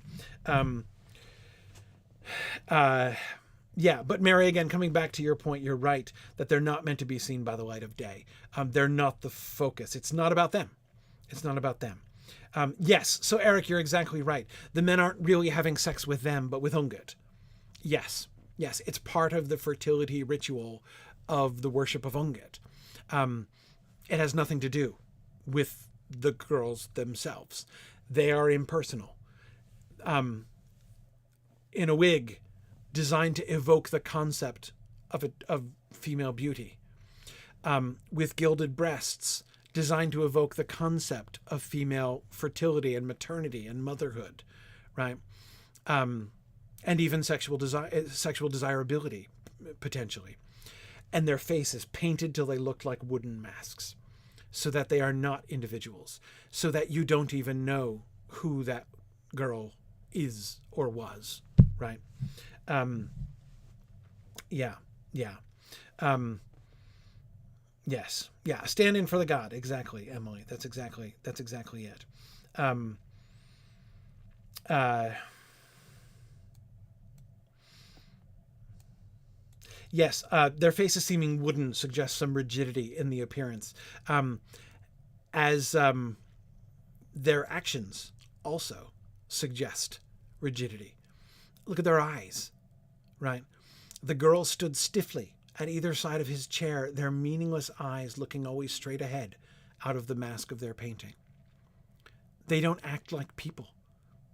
Yeah, but Mary, again, coming back to your point, you're right that they're not meant to be seen by the light of day. They're not the focus. It's not about them. It's not about them. Yes, so Eric, you're exactly right. The men aren't really having sex with them, but with Ungit. Yes, it's part of the fertility ritual of the worship of Ungit. It has nothing to do with the girls themselves. They are impersonal. In a wig, designed to evoke the concept of female beauty, with gilded breasts, designed to evoke the concept of female fertility and maternity and motherhood, right? And even sexual desirability, potentially. And their faces painted till they looked like wooden masks, so that they are not individuals, so that you don't even know who that girl is or was, right? Yes. Yeah. Stand in for the God. Exactly, Emily. That's exactly it. Yes. Their faces seeming wooden suggests some rigidity in the appearance, as their actions also suggest rigidity. Look at their eyes, right? The girl stood stiffly at either side of his chair, their meaningless eyes looking always straight ahead out of the mask of their painting. They don't act like people.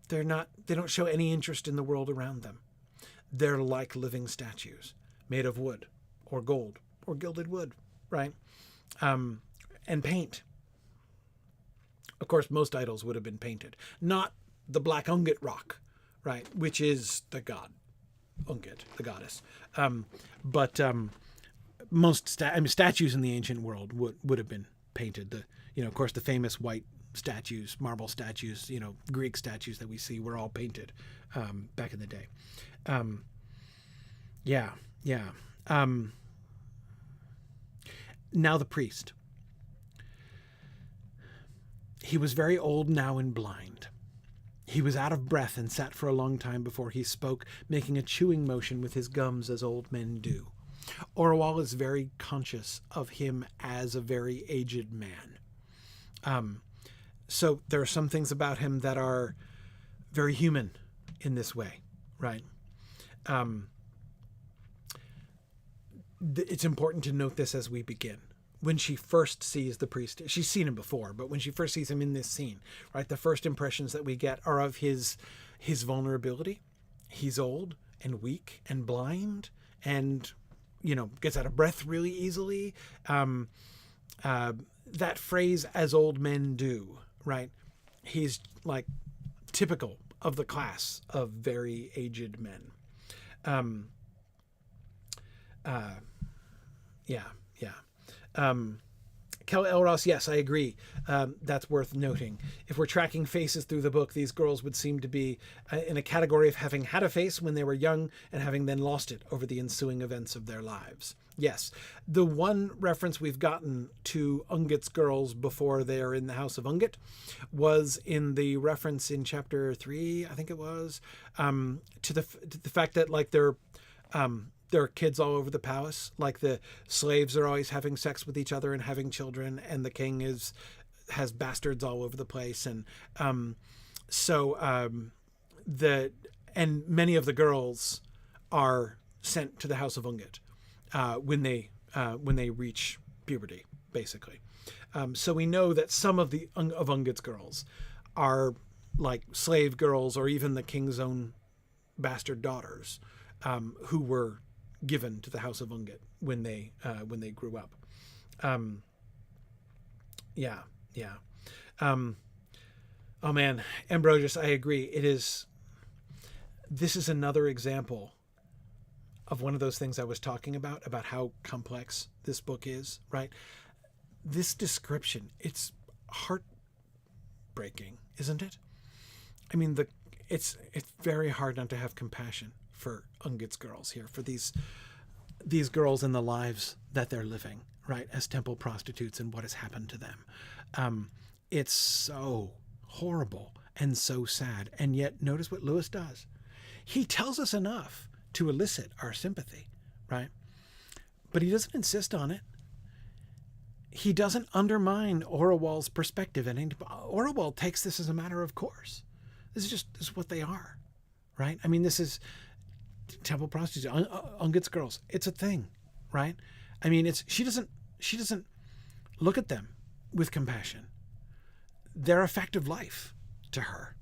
They don't show any interest in the world around them. They're like living statues made of wood or gold or gilded wood, right? And paint. Of course, most idols would have been painted. Not the black Ungit rock, right? Which is the god. Ungit, the goddess. But most statues in the ancient world would have been painted. Of course, the famous white statues, marble statues, Greek statues that we see were all painted back in the day. Now the priest. He was very old now and blind. He was out of breath and sat for a long time before he spoke, making a chewing motion with his gums as old men do. Orual is very conscious of him as a very aged man. So there are some things about him that are very human in this way, right? It's important to note this as we begin. When she first sees the priest, she's seen him before, but when she first sees him in this scene, right, the first impressions that we get are of his vulnerability. He's old and weak and blind and, gets out of breath really easily. That phrase, as old men do, right? He's like typical of the class of very aged men. Kel Elros, yes, I agree. That's worth noting. If we're tracking faces through the book, these girls would seem to be in a category of having had a face when they were young and having then lost it over the ensuing events of their lives. Yes, the one reference we've gotten to Ungit's girls before they're in the house of Ungit was in the reference in chapter 3, I think it was, to the fact that like there are kids all over the palace, like the slaves are always having sex with each other and having children, and the king has bastards all over the place, and many of the girls are sent to the house of Ungit when they reach puberty, basically. So we know that some of Ungit's girls are like slave girls or even the king's own bastard daughters who were given to the house of Ungit when they grew up. Oh man, Ambrosius, I agree. This is another example of one of those things I was talking about how complex this book is, right? This description, it's heartbreaking, isn't it? I mean, it's very hard not to have compassion for Ungit's girls here, for these girls and the lives that they're living, right, as temple prostitutes and what has happened to them. It's so horrible and so sad. And yet, notice what Lewis does. He tells us enough to elicit our sympathy, right? But he doesn't insist on it. He doesn't undermine Orual's perspective. And Orual takes this as a matter of course. This is what they are, right? I mean, this is temple prostitutes, Ungit's girls. It's a thing, right? I mean, she doesn't look at them with compassion. They're a fact of life to her.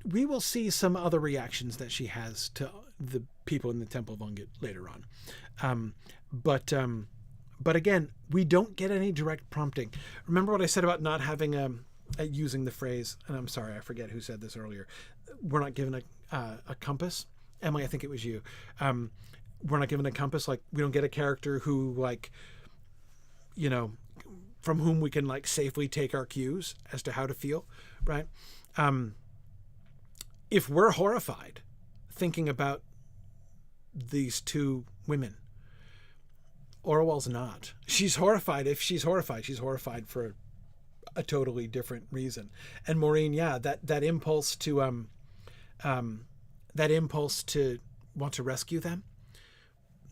We will see some other reactions that she has to the people in the temple of Ungit later on. But again, we don't get any direct prompting. Remember what I said about not having using the phrase, and I'm sorry, I forget who said this earlier. We're not given a compass. Emily, I think it was you. We're not given a compass. Like, we don't get a character who, like, you know, from whom we can, like, safely take our cues as to how to feel, right? If we're horrified thinking about these two women, Orual's not. She's horrified. If she's horrified for a totally different reason. And Maureen, yeah, that impulse to want to rescue them,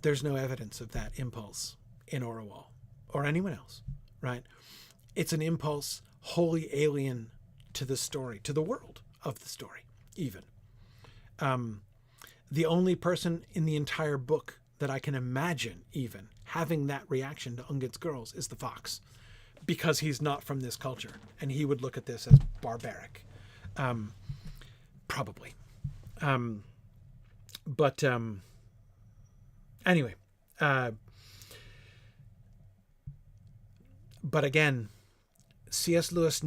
there's no evidence of that impulse in Orual or anyone else, right? It's an impulse wholly alien to the story, to the world of the story, even. The only person in the entire book that I can imagine even having that reaction to Ungit's girls is the fox, because he's not from this culture and he would look at this as barbaric, probably. But anyway, but again, C.S. Lewis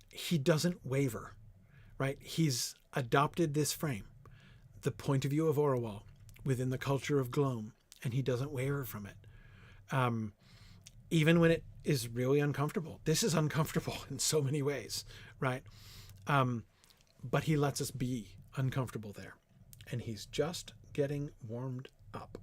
he doesn't waver, right? He's adopted this frame, the point of view of Orual within the culture of Glom, and he doesn't waver from it. Even when it is really uncomfortable. This is uncomfortable in so many ways, right? But he lets us be uncomfortable there, and he's just getting warmed up.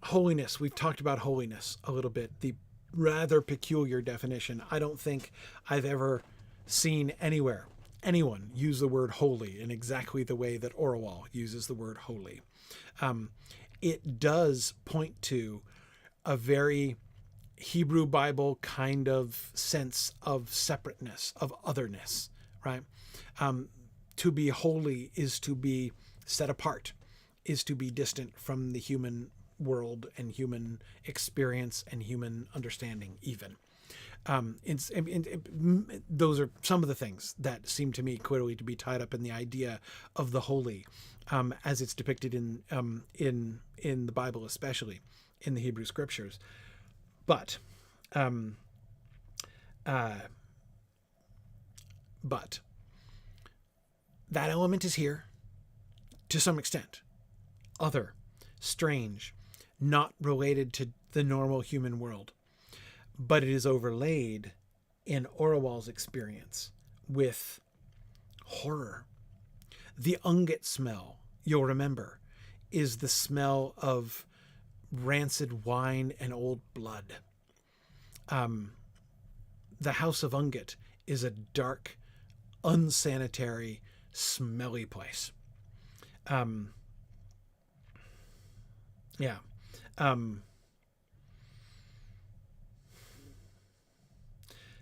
Holiness. We've talked about holiness a little bit, the rather peculiar definition. I don't think I've ever seen anyone use the word holy in exactly the way that Orual uses the word holy. It does point to a very Hebrew Bible kind of sense of separateness, of otherness, right? To be holy is to be set apart, is to be distant from the human world and human experience and human understanding even. Those are some of the things that seem to me clearly to be tied up in the idea of the holy, as it's depicted in the Bible, especially in the Hebrew scriptures. But that element is here to some extent, other, strange, not related to the normal human world. But it is overlaid in Orual's experience with horror. The Ungit smell, you'll remember, is the smell of rancid wine and old blood. The house of Ungit is a dark, unsanitary, smelly place.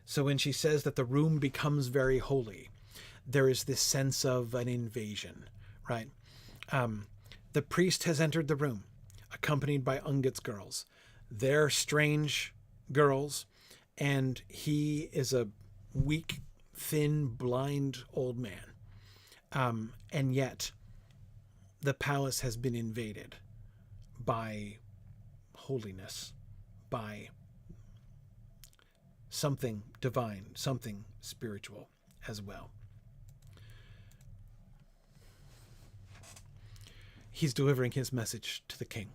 So when she says that the room becomes very holy, there is this sense of an invasion, right? The priest has entered the room, accompanied by Ungit's girls. They're strange girls, and he is a weak, thin, blind old man. And yet, the palace has been invaded by holiness, by something divine, something spiritual as well. He's delivering his message to the king,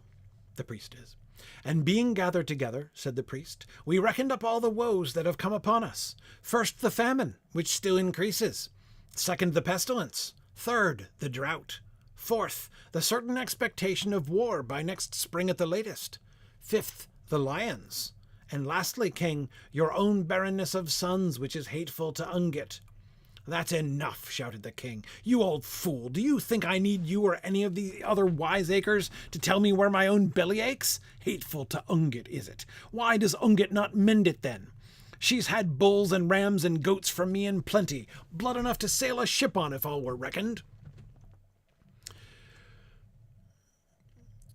the priest is. And being gathered together, said the priest, we reckoned up all the woes that have come upon us. First, the famine, which still increases. Second, the pestilence. Third, the drought. Fourth, the certain expectation of war by next spring at the latest. Fifth, the lions. And lastly, king, your own barrenness of sons, which is hateful to Ungit. That's enough, shouted the king. You old fool, do you think I need you or any of the other wiseacres to tell me where my own belly aches? Hateful to Ungit, is it? Why does Ungit not mend it then? She's had bulls and rams and goats from me in plenty, blood enough to sail a ship on if all were reckoned.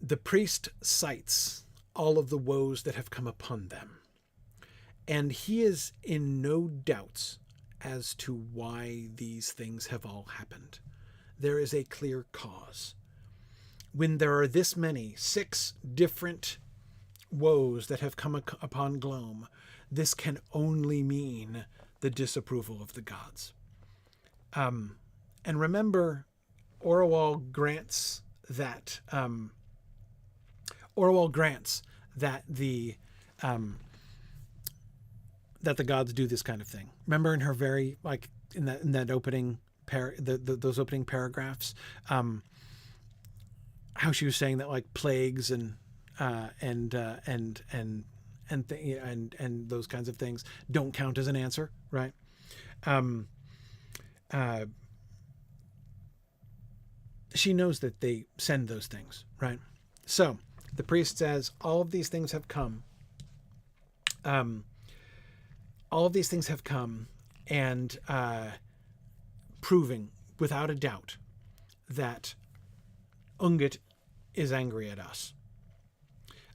The priest cites all of the woes that have come upon them, and he is in no doubts as to why these things have all happened. There is a clear cause. when there are this many, 6 different woes that have come upon Glom, this can only mean the disapproval of the gods. And remember, Orual grants that the gods do this kind of thing. Remember in her very, like, in that opening those opening paragraphs, how she was saying that, like, plagues and those kinds of things don't count as an answer, right? She knows that they send those things, right? So the priest says, all of these things have come. All of these things have come, and proving without a doubt that Ungit is angry at us.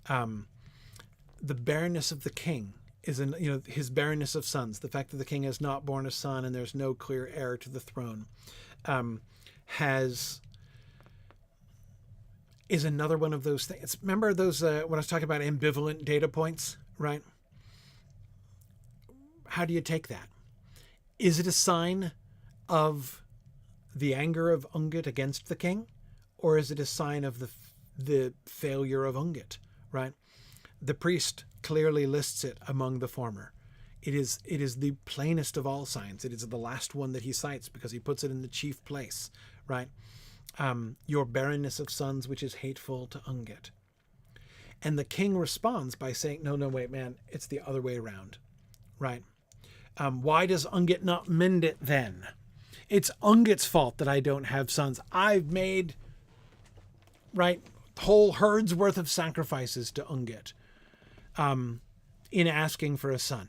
The barrenness of the king is his barrenness of sons, the fact that the king has not borne a son and there's no clear heir to the throne, is another one of those things. Remember those when I was talking about ambivalent data points, right? How do you take that? Is it a sign of the anger of Ungit against the king, or is it a sign of the failure of Ungit, right? The priest clearly lists it among the former. It is the plainest of all signs. It is the last one that he cites because he puts it in the chief place, right? Your barrenness of sons, which is hateful to Ungit. And the king responds by saying, no, wait, man, it's the other way around, right? Why does Ungit not mend it then? It's Ungit's fault that I don't have sons. I've made, right, whole herds worth of sacrifices to Ungit in asking for a son.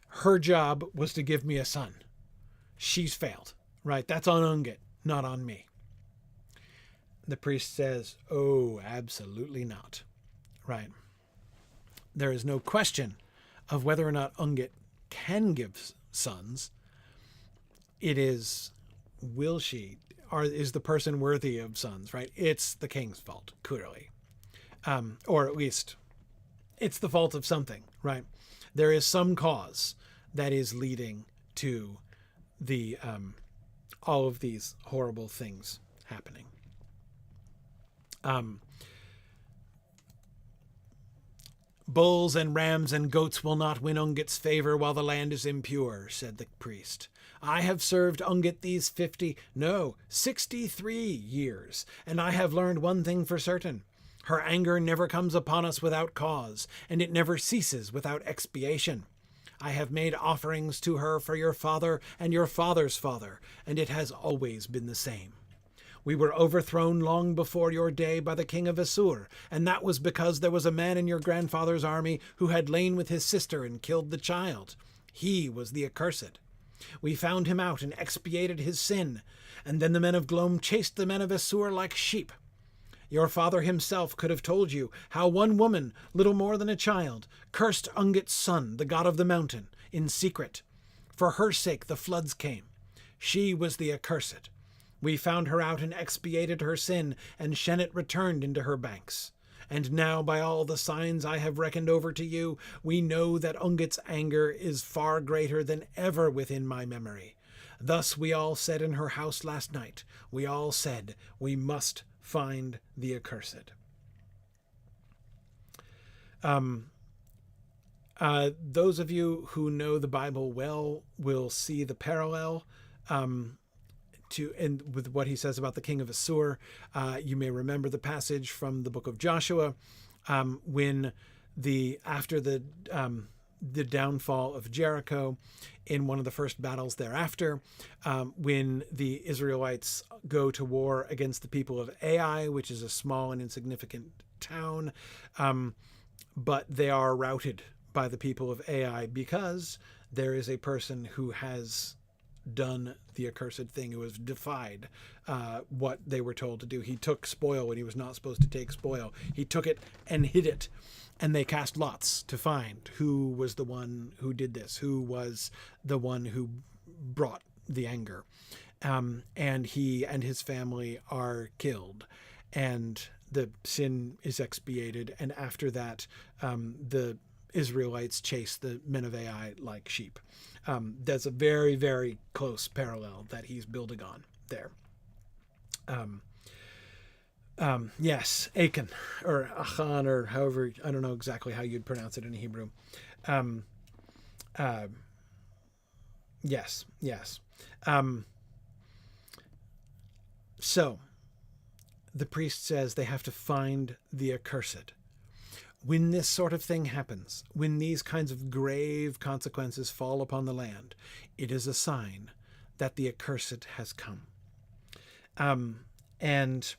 Her job was to give me a son. She's failed, right? That's on Ungit, not on me. The priest says, oh, absolutely not, right? There is no question of whether or not Ungit can give sons. It is, will she, or is the person worthy of sons, right? It's the king's fault, clearly. Or at least it's the fault of something, right? There is some cause that is leading to the all of these horrible things happening. Bulls and rams and goats will not win Ungit's favor while the land is impure, said the priest. I have served Ungit these 63 years, and I have learned one thing for certain. Her anger never comes upon us without cause, and it never ceases without expiation. I have made offerings to her for your father and your father's father, and it has always been the same. We were overthrown long before your day by the king of Assur, and that was because there was a man in your grandfather's army who had lain with his sister and killed the child. He was the accursed. We found him out and expiated his sin, and then the men of Glom chased the men of Assur like sheep. Your father himself could have told you how one woman, little more than a child, cursed Ungit's son, the god of the mountain, in secret. For her sake the floods came. She was the accursed. We found her out and expiated her sin, and Shennet returned into her banks. And now, by all the signs I have reckoned over to you, we know that Ungit's anger is far greater than ever within my memory. Thus we all said in her house last night, we all said, we must find the accursed. Those of you who know the Bible well will see the parallel with what he says about the king of Assur. You may remember the passage from the book of Joshua when after the downfall of Jericho, in one of the first battles thereafter, when the Israelites go to war against the people of Ai, which is a small and insignificant town, but they are routed by the people of Ai because there is a person who has done the accursed thing, who has defied what they were told to do. He took spoil when he was not supposed to take spoil. He took it and hid it. And they cast lots to find who was the one who did this, who was the one who brought the anger. And he and his family are killed. and the sin is expiated. And after that, the Israelites chase the men of Ai like sheep. That's a very, very close parallel that he's building on there. Yes, Achan or Achan, or however, I don't know exactly how you'd pronounce it in Hebrew. Yes. So the priest says they have to find the accursed. When this sort of thing happens, when these kinds of grave consequences fall upon the land, it is a sign that the accursed has come. And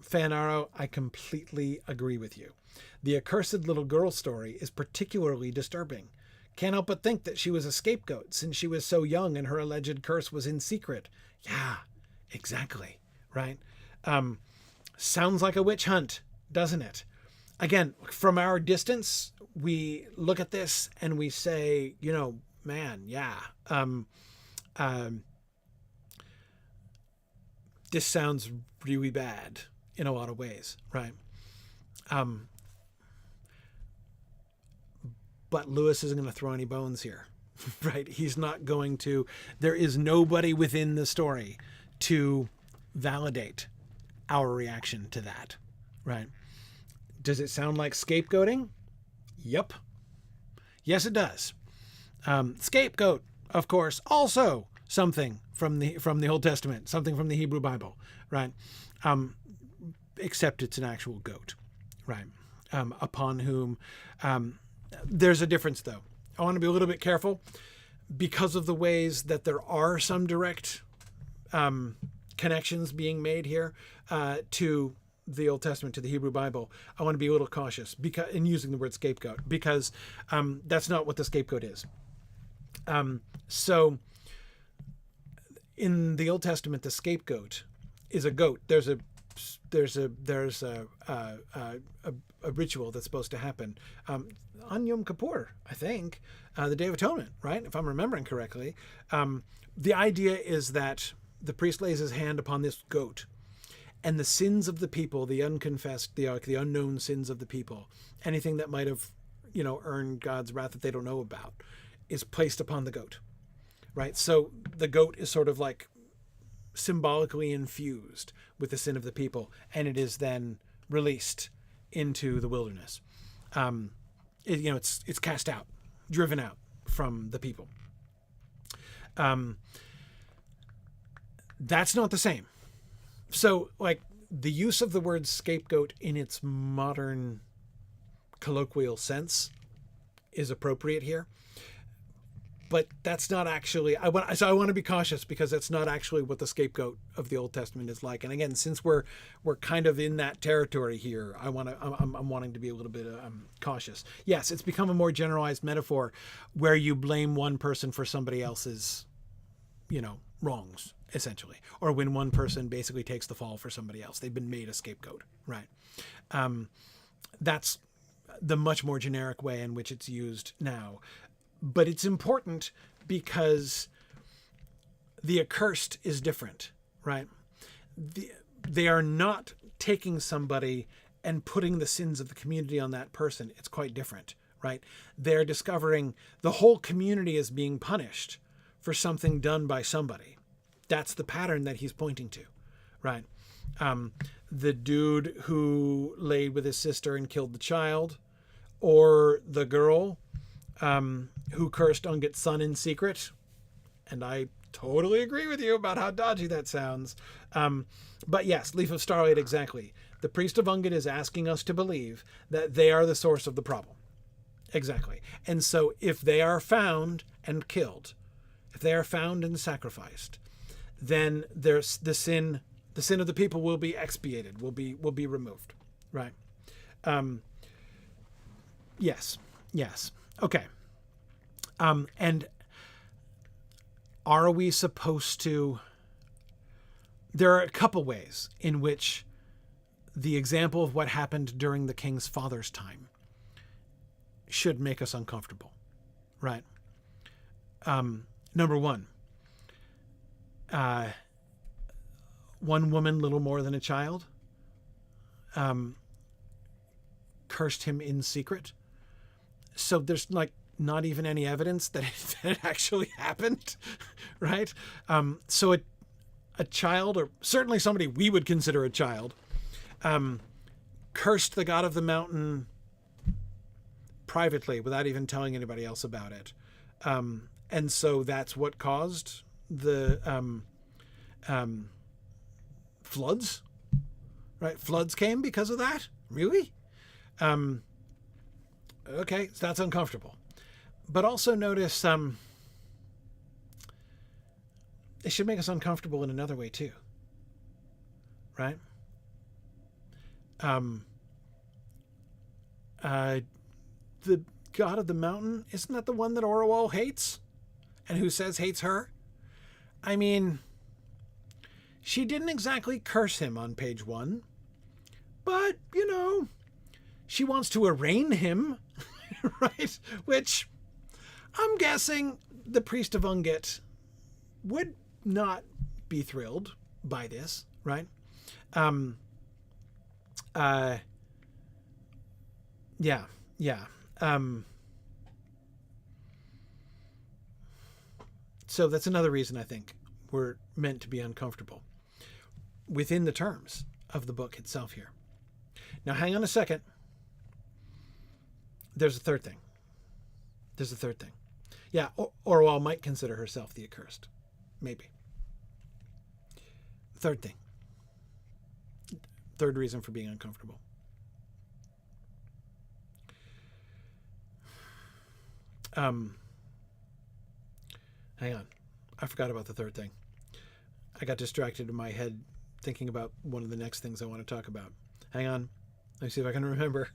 Fanaro, I completely agree with you. The accursed little girl story is particularly disturbing. Can't help but think that she was a scapegoat since she was so young and her alleged curse was in secret. Yeah, exactly. Right? Sounds like a witch hunt, doesn't it? Again, from our distance, we look at this and we say, man, yeah. This sounds really bad in a lot of ways, right? But Lewis isn't going to throw any bones here, right? He's not going to. There is nobody within the story to validate our reaction to that, right? Does it sound like scapegoating? Yep. Yes, it does. Scapegoat, of course, also something from the Old Testament, something from the Hebrew Bible, right? Except it's an actual goat, right? Upon whom, there's a difference though. I want to be a little bit careful because of the ways that there are some direct connections being made here to the Old Testament, to the Hebrew Bible. I want to be a little cautious in using the word scapegoat, because that's not what the scapegoat is. So in the Old Testament, the scapegoat is a goat. There's a ritual that's supposed to happen on Yom Kippur, I think, the Day of Atonement, right? If I'm remembering correctly. The idea is that the priest lays his hand upon this goat, and the sins of the people, the unconfessed, the unknown sins of the people, anything that might have, earned God's wrath that they don't know about, is placed upon the goat, right? So the goat is sort of like symbolically infused with the sin of the people, and it is then released into the wilderness. It's cast out, driven out from the people. That's not the same. So, like, the use of the word scapegoat in its modern colloquial sense is appropriate here, but that's not actually. I want to be cautious, because that's not actually what the scapegoat of the Old Testament is like. And again, since we're kind of in that territory here, I'm wanting to be a little bit cautious. Yes, it's become a more generalized metaphor where you blame one person for somebody else's, wrongs, essentially, or when one person basically takes the fall for somebody else. They've been made a scapegoat, right? That's the much more generic way in which it's used now. But it's important because the accursed is different, right? They are not taking somebody and putting the sins of the community on that person. It's quite different, right? They're discovering the whole community is being punished for something done by somebody. That's the pattern that he's pointing to, right? The dude who laid with his sister and killed the child, or the girl who cursed Ungit's son in secret. And I totally agree with you about how dodgy that sounds. But yes, Leaf of Starlight, exactly. The priest of Ungit is asking us to believe that they are the source of the problem. Exactly. And so if they are found and killed, if they are found and sacrificed, then there's the sin of the people will be expiated, will be removed. Right. Yes. Okay. And are we supposed to? There are a couple ways in which the example of what happened during the king's father's time should make us uncomfortable, right? Number one, one woman, little more than a child, cursed him in secret. So there's like not even any evidence that it actually happened, right? So a child, or certainly somebody we would consider a child, cursed the god of the mountain privately without even telling anybody else about it. And so that's what caused the floods, right? Floods came because of that? Really? Okay, so that's uncomfortable. But also notice it should make us uncomfortable in another way too, right? The god of the mountain, isn't that the one that Orual hates? And who says hates her? I mean, she didn't exactly curse him on page 1, but, you know, she wants to arraign him, right? Which I'm guessing the priest of Ungit would not be thrilled by this, right? Yeah. So that's another reason I think we're meant to be uncomfortable within the terms of the book itself here. Now, hang on a second. There's a third thing. Yeah, Orual might consider herself the accursed. Maybe. Third thing. Third reason for being uncomfortable. Hang on. I forgot about the third thing. I got distracted in my head thinking about one of the next things I want to talk about. Hang on. Let me see if I can remember.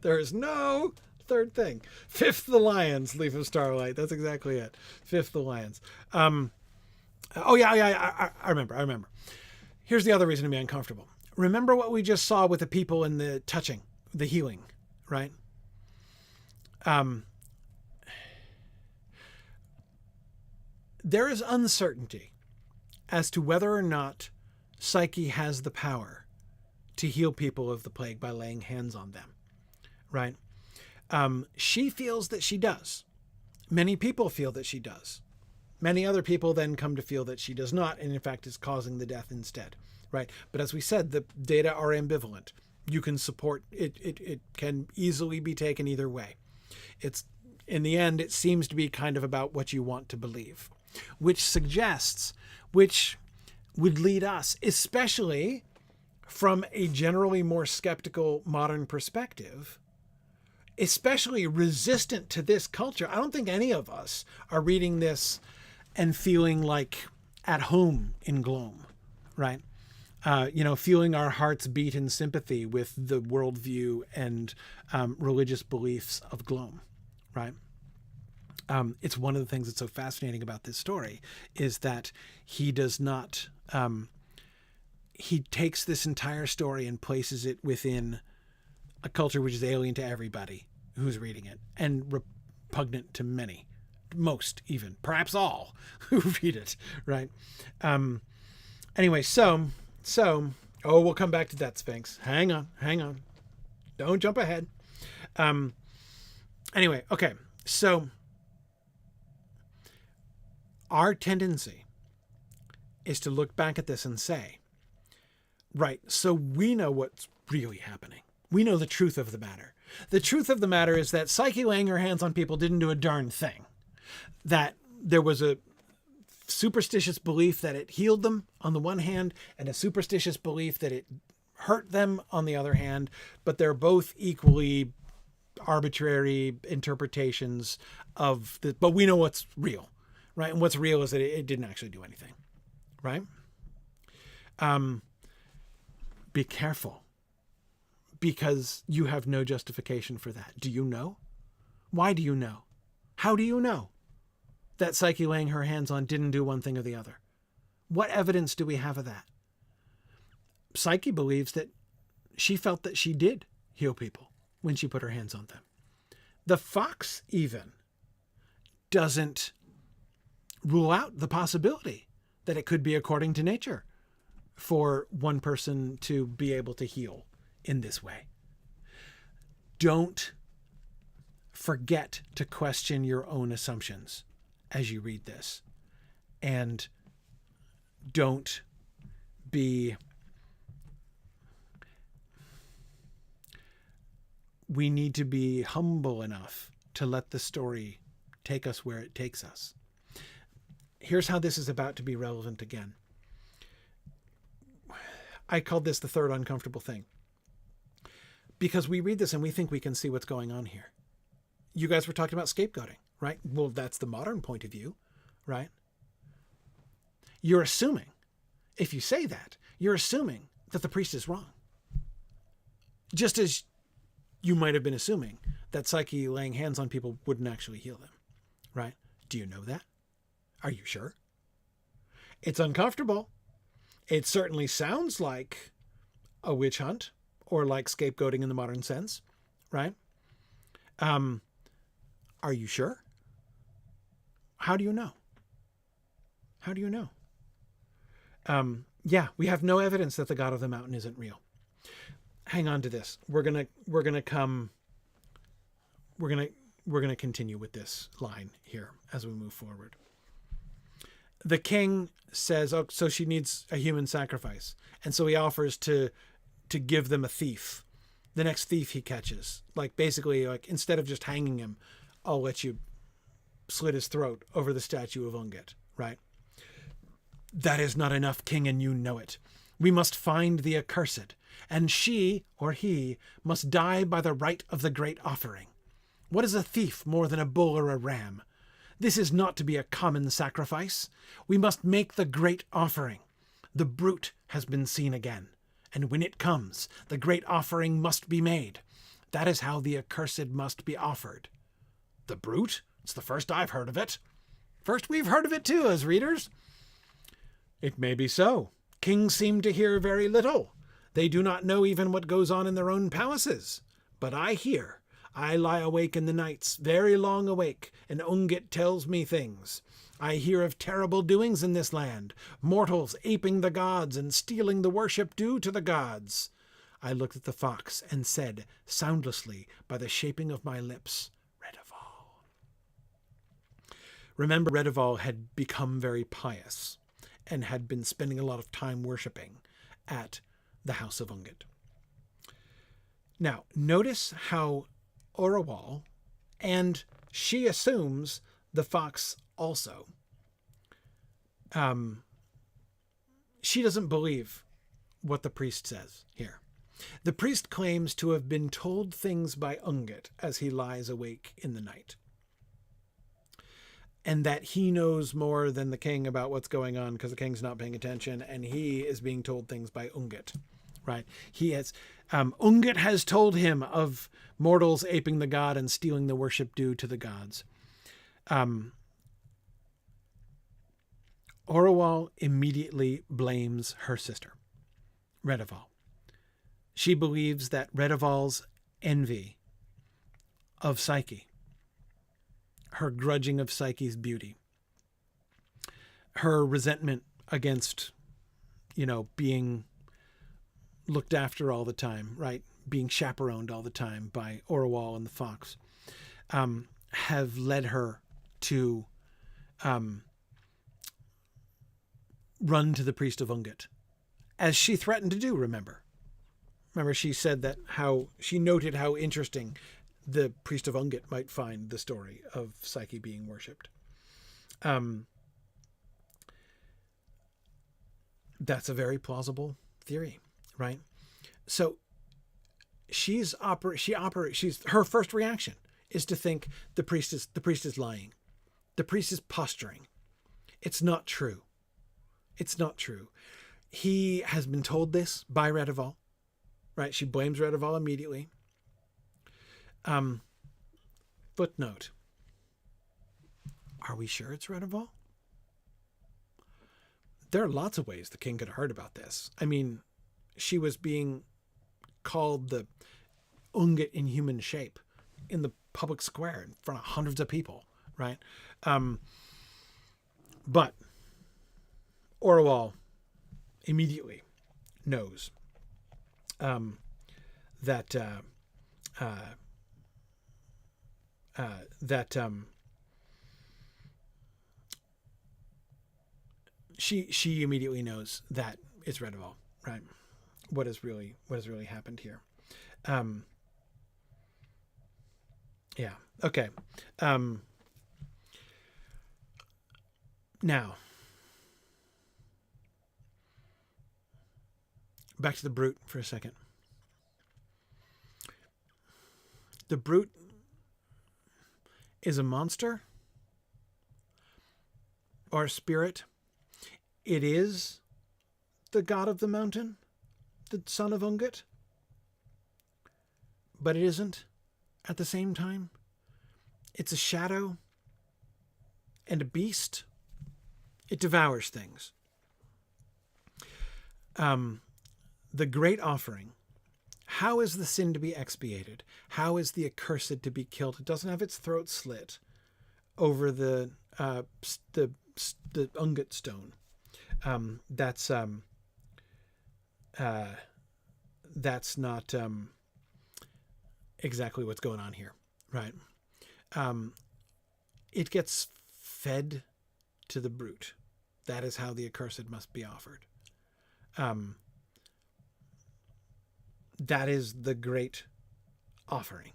There is no third thing. Fifth, the lions, Leaf of Starlight. That's exactly it. Fifth, the lions. I remember. Here's the other reason to be uncomfortable. Remember what we just saw with the people in the touching, the healing, right? There is uncertainty as to whether or not Psyche has the power to heal people of the plague by laying hands on them, right? She feels that she does. Many people feel that she does. Many other people then come to feel that she does not, and in fact is causing the death instead, right? But as we said, the data are ambivalent. You can support it. It can easily be taken either way. It's, in the end, it seems to be kind of about what you want to believe, which would lead us, especially from a generally more skeptical modern perspective, especially resistant to this culture. I don't think any of us are reading this and feeling like at home in Glom, right? Feeling our hearts beat in sympathy with the worldview and religious beliefs of Glom, right? It's one of the things that's so fascinating about this story is that he does not, he takes this entire story and places it within a culture which is alien to everybody who's reading it and repugnant to many, most even, perhaps all who read it, right? Anyway, so, we'll come back to that, Sphinx. Hang on. Don't jump ahead. Anyway, okay, so our tendency is to look back at this and say, right, so we know what's really happening. We know the truth of the matter. The truth of the matter is that Psyche laying her hands on people didn't do a darn thing. That there was a superstitious belief that it healed them on the one hand and a superstitious belief that it hurt them on the other hand, but they're both equally arbitrary interpretations of the, but we know what's real, right? And what's real is that it didn't actually do anything, right? Be careful, because you have no justification for that. Do you know? Why do you know? How do you know that Psyche laying her hands on didn't do one thing or the other? What evidence do we have of that? Psyche believes that she felt that she did heal people when she put her hands on them. The fox even doesn't rule out the possibility that it could be according to nature for one person to be able to heal in this way. Don't forget to question your own assumptions as you read this. And don't be... We need to be humble enough to let the story take us where it takes us. Here's how this is about to be relevant again. I called this the third uncomfortable thing, because we read this and we think we can see what's going on here. You guys were talking about scapegoating, right? Well, that's the modern point of view, right? You're assuming, if you say that, you're assuming that the priest is wrong. Just as you might have been assuming that Psyche laying hands on people wouldn't actually heal them, right? Do you know that? Are you sure? It's uncomfortable. It certainly sounds like a witch hunt, or like scapegoating in the modern sense, right? Are you sure? How do you know? How do you know? Yeah, we have no evidence that the god of the mountain isn't real. Hang on to this. We're gonna continue with this line here as we move forward. The king says, oh, so she needs a human sacrifice. And so he offers to give them a thief, the next thief he catches. Like, basically, like, instead of just hanging him, I'll let you slit his throat over the statue of Ungit, right? That is not enough, king, and you know it. We must find the accursed, and she, or he, must die by the rite of the great offering. What is a thief more than a bull or a ram? This is not to be a common sacrifice. We must make the great offering. The brute has been seen again, and when it comes, the great offering must be made. That is how the accursed must be offered. The brute? It's the first I've heard of it. First we've heard of it too, as readers. It may be so. Kings seem to hear very little. They do not know even what goes on in their own palaces. But I hear. I lie awake in the nights, very long awake, and Ungit tells me things. I hear of terrible doings in this land, mortals aping the gods and stealing the worship due to the gods. I looked at the fox and said, soundlessly, by the shaping of my lips, Redival. Remember, Redival had become very pious and had been spending a lot of time worshipping at the house of Ungit. Now, notice how Orual, and she assumes the fox also, she doesn't believe what the priest says here. The priest claims to have been told things by Ungit as he lies awake in the night, and that he knows more than the king about what's going on because the king's not paying attention, and he is being told things by Ungit, right? He has, Ungit has told him of mortals aping the god and stealing the worship due to the gods. Orual immediately blames her sister, Redival. She believes that Redival's envy of Psyche, her grudging of Psyche's beauty, her resentment against, being looked after all the time, right? Being chaperoned all the time by Orual and the fox, have led her to run to the priest of Ungit, as she threatened to do, remember, she said that she noted how interesting the priest of Ungit might find the story of Psyche being worshipped. That's a very plausible theory, right? So her first reaction is to think the priest is lying. The priest is posturing. It's not true. It's not true. He has been told this by Redival, right? She blames Redival immediately. Footnote. Are we sure it's Redival? There are lots of ways the king could have heard about this. I mean, she was being called the Ungit in human shape in the public square in front of hundreds of people, right? But Orual immediately knows. that she immediately knows that it's Redoval, right? What has really happened here? Yeah. Okay. Now, back to the brute for a second. The brute is a monster or a spirit. It is the god of the mountain, the son of Ungit, but it isn't at the same time. It's a shadow and a beast. It devours things. The great offering. How is the sin to be expiated? How is the accursed to be killed? It doesn't have its throat slit over the Ungit stone. That's not exactly what's going on here, right? It gets fed to the brute. That is how the accursed must be offered. That is the great offering.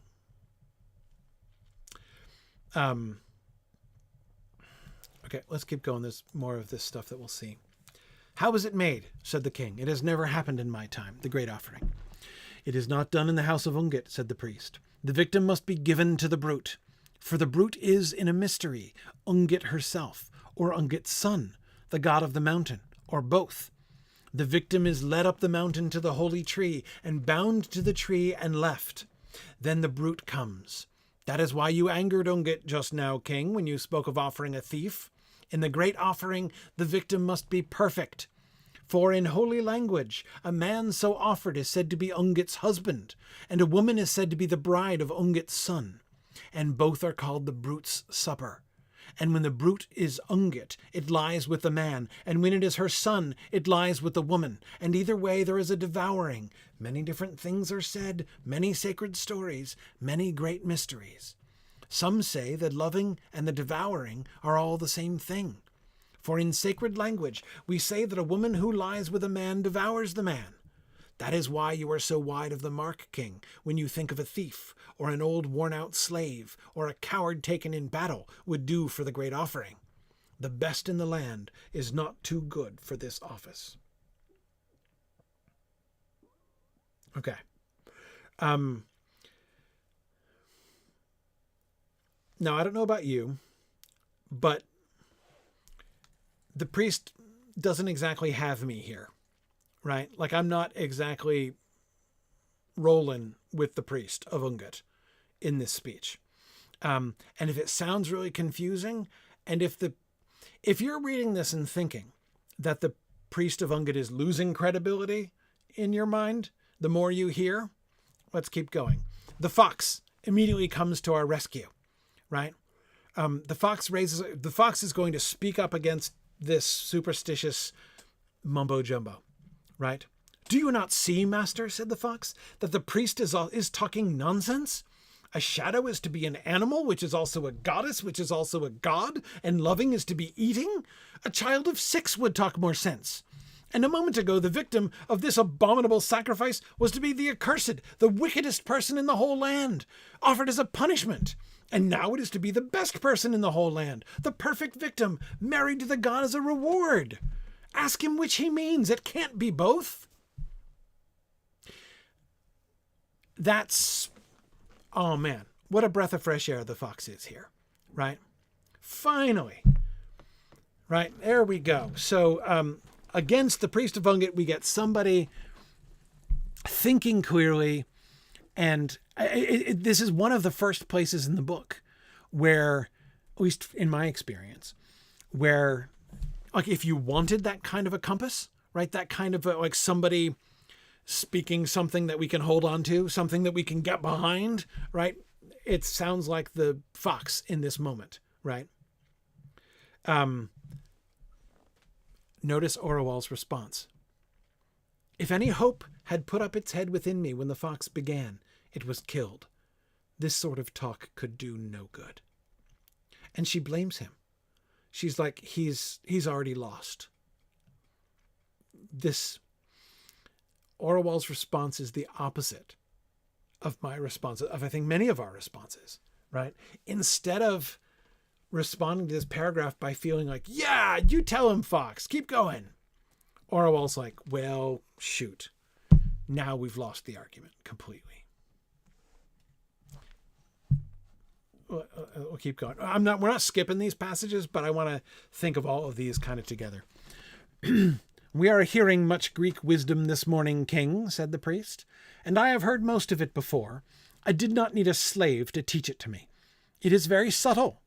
Okay, let's keep going. There's more of this stuff that we'll see. How is it made? Said the king. It has never happened in my time, the great offering. It is not done in the house of Ungit, said the priest. The victim must be given to the brute, for the brute is in a mystery, Ungit herself, or Ungit's son, the god of the mountain, or both. The victim is led up the mountain to the holy tree, and bound to the tree and left. Then the brute comes. That is why you angered Ungit just now, king, when you spoke of offering a thief. In the great offering, the victim must be perfect. For in holy language, a man so offered is said to be Ungit's husband, and a woman is said to be the bride of Ungit's son. And both are called the brute's supper. And when the brute is Ungit, it lies with the man, and when it is her son, it lies with the woman. And either way there is a devouring. Many different things are said, many sacred stories, many great mysteries. Some say that loving and the devouring are all the same thing. For in sacred language, we say that a woman who lies with a man devours the man. That is why you are so wide of the mark, king, when you think of a thief, or an old worn-out slave, or a coward taken in battle would do for the great offering. The best in the land is not too good for this office. Okay. Now, I don't know about you, but the priest doesn't exactly have me here, right? Like, I'm not exactly rolling with the priest of Ungit in this speech. And if it sounds really confusing, and if you're reading this and thinking that the priest of Ungit is losing credibility in your mind, the more you hear, let's keep going. The fox immediately comes to our rescue, right? The fox is going to speak up against this superstitious mumbo jumbo, right? Do you not see, master, said the fox, that the priest is talking nonsense? A shadow is to be an animal, which is also a goddess, which is also a god, and loving is to be eating? A child of 6 would talk more sense. And a moment ago, the victim of this abominable sacrifice was to be the accursed, the wickedest person in the whole land, offered as a punishment. And now it is to be the best person in the whole land, the perfect victim, married to the god as a reward. Ask him which he means. It can't be both. That's, oh man, what a breath of fresh air the fox is here, right? Finally, right, there we go. So against the priest of Ungit, we get somebody thinking clearly, and this is one of the first places in the book where, at least in my experience, where, like, if you wanted that kind of a compass, right, that kind of like somebody speaking something that we can hold on to, something that we can get behind, right? It sounds like the fox in this moment, right? Notice Orual's response. If any hope had put up its head within me when the fox began, it was killed. This sort of talk could do no good. And she blames him. She's like, he's already lost. This Orual's response is the opposite of my response, of I think many of our responses, right? Instead of responding to this paragraph by feeling like, yeah, you tell him, Fox, keep going. Orual's like, well, shoot. Now we've lost the argument completely. We'll keep going. We're not skipping these passages, but I want to think of all of these kind of together. We are hearing much Greek wisdom this morning, King, said the priest, and I have heard most of it before. I did not need a slave to teach it to me. It is very subtle,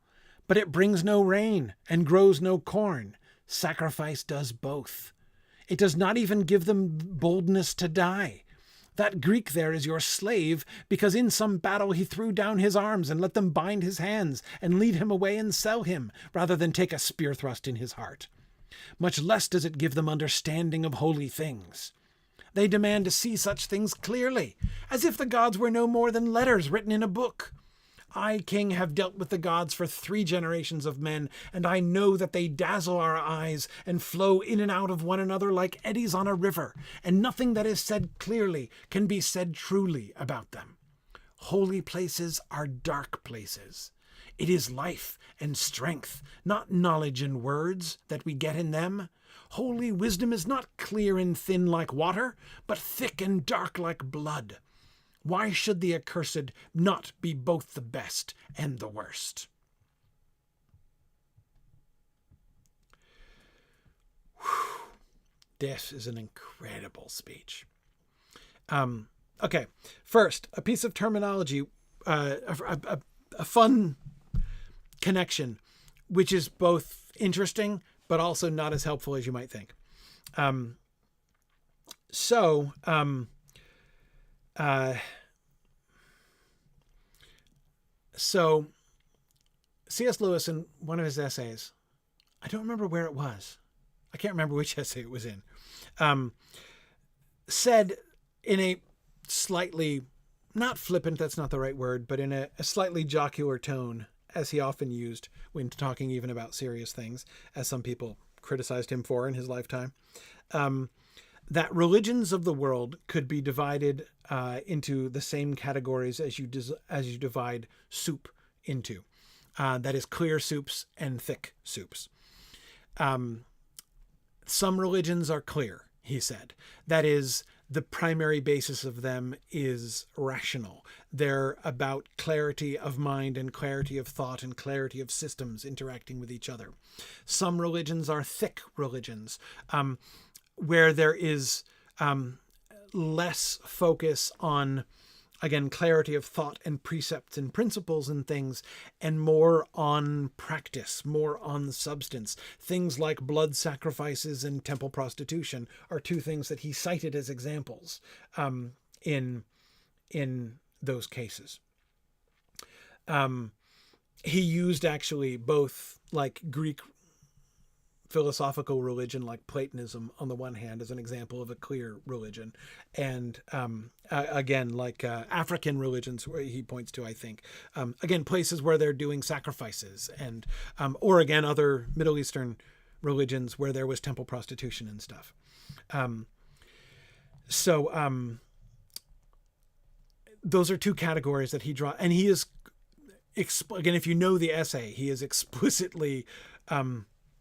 but it brings no rain and grows no corn. Sacrifice does both. It does not even give them boldness to die. That Greek there is your slave, because in some battle he threw down his arms and let them bind his hands and lead him away and sell him, rather than take a spear thrust in his heart. Much less does it give them understanding of holy things. They demand to see such things clearly, as if the gods were no more than letters written in a book. I, King, have dealt with the gods for 3 generations of men, and I know that they dazzle our eyes and flow in and out of one another like eddies on a river, and nothing that is said clearly can be said truly about them. Holy places are dark places. It is life and strength, not knowledge and words, that we get in them. Holy wisdom is not clear and thin like water, but thick and dark like blood. Why should the accursed not be both the best and the worst? Whew. This is an incredible speech. Okay, first, a piece of terminology, a fun connection, which is both interesting but also not as helpful as you might think. So C.S. Lewis, in one of his essays, I don't remember where it was. I can't remember which essay it was in, said in a slightly, not flippant, that's not the right word, but in a slightly jocular tone, as he often used when talking even about serious things, as some people criticized him for in his lifetime, that religions of the world could be divided into the same categories as you divide soup into. That is clear soups and thick soups. Some religions are clear, he said. That is, the primary basis of them is rational. They're about clarity of mind and clarity of thought and clarity of systems interacting with each other. Some religions are thick religions, where there is less focus on, again, clarity of thought and precepts and principles and things, and more on practice, more on substance. Things like blood sacrifices and temple prostitution are 2 things that he cited as examples in those cases. He used actually both like Greek philosophical religion like Platonism on the one hand as an example of a clear religion, and again like African religions where he points to, I think, again places where they're doing sacrifices, and or again other Middle Eastern religions where there was temple prostitution and stuff. Those are 2 categories that he draws, and he is again, if you know the essay, he is explicitly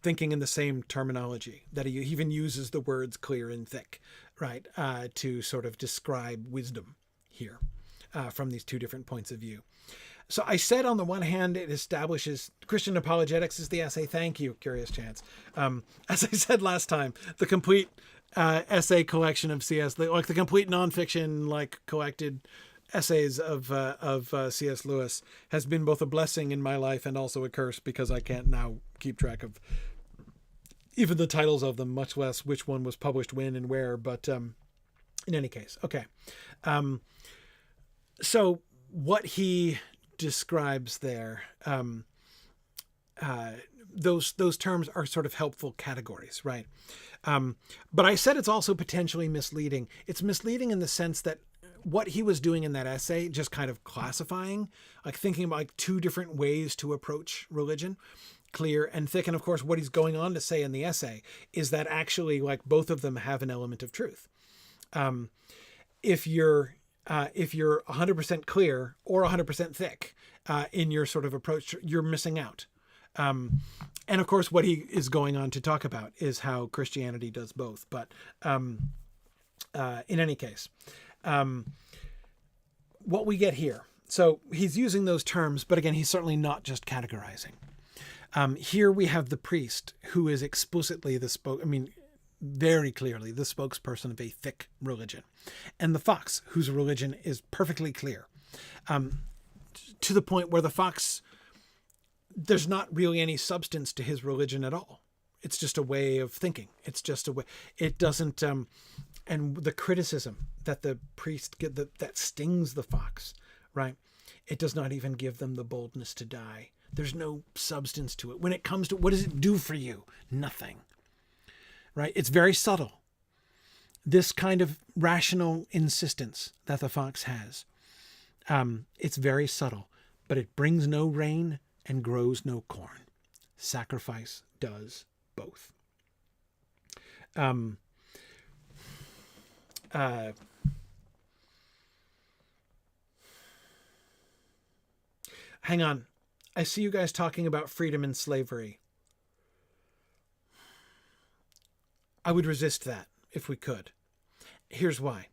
thinking in the same terminology, that he even uses the words clear and thick, right, to sort of describe wisdom here from these 2 different points of view. So I said on the one hand, it establishes Christian apologetics is the essay. Thank you, Curious Chance. As I said last time, the complete essay collection of C.S. like the complete nonfiction like collected essays of C.S. Lewis has been both a blessing in my life and also a curse, because I can't now keep track of even the titles of them, much less which one was published when and where. But in any case, okay. So what he describes there, those terms are sort of helpful categories, right? But I said it's also potentially misleading. It's misleading in the sense that what he was doing in that essay, just kind of classifying, like thinking about like two different ways to approach religion, clear and thick. And of course, what he's going on to say in the essay is that actually, like, both of them have an element of truth. If you're 100% clear or 100% thick in your sort of approach, you're missing out. And of course, what he is going on to talk about is how Christianity does both. But in any case, what we get here. So he's using those terms, but again, he's certainly not just categorizing. Here we have the priest who is explicitly very clearly the spokesperson of a thick religion, and the fox whose religion is perfectly clear, to the point where the fox, there's not really any substance to his religion at all. It's just a way of thinking. It's just a way. It doesn't, and the criticism that the priest that stings the fox, right? It does not even give them the boldness to die. There's no substance to it. When it comes to what does it do for you? Nothing. Right? It's very subtle. This kind of rational insistence that the fox has, it's very subtle, but it brings no rain and grows no corn. Sacrifice does both. Hang on. I see you guys talking about freedom and slavery. I would resist that if we could. Here's why.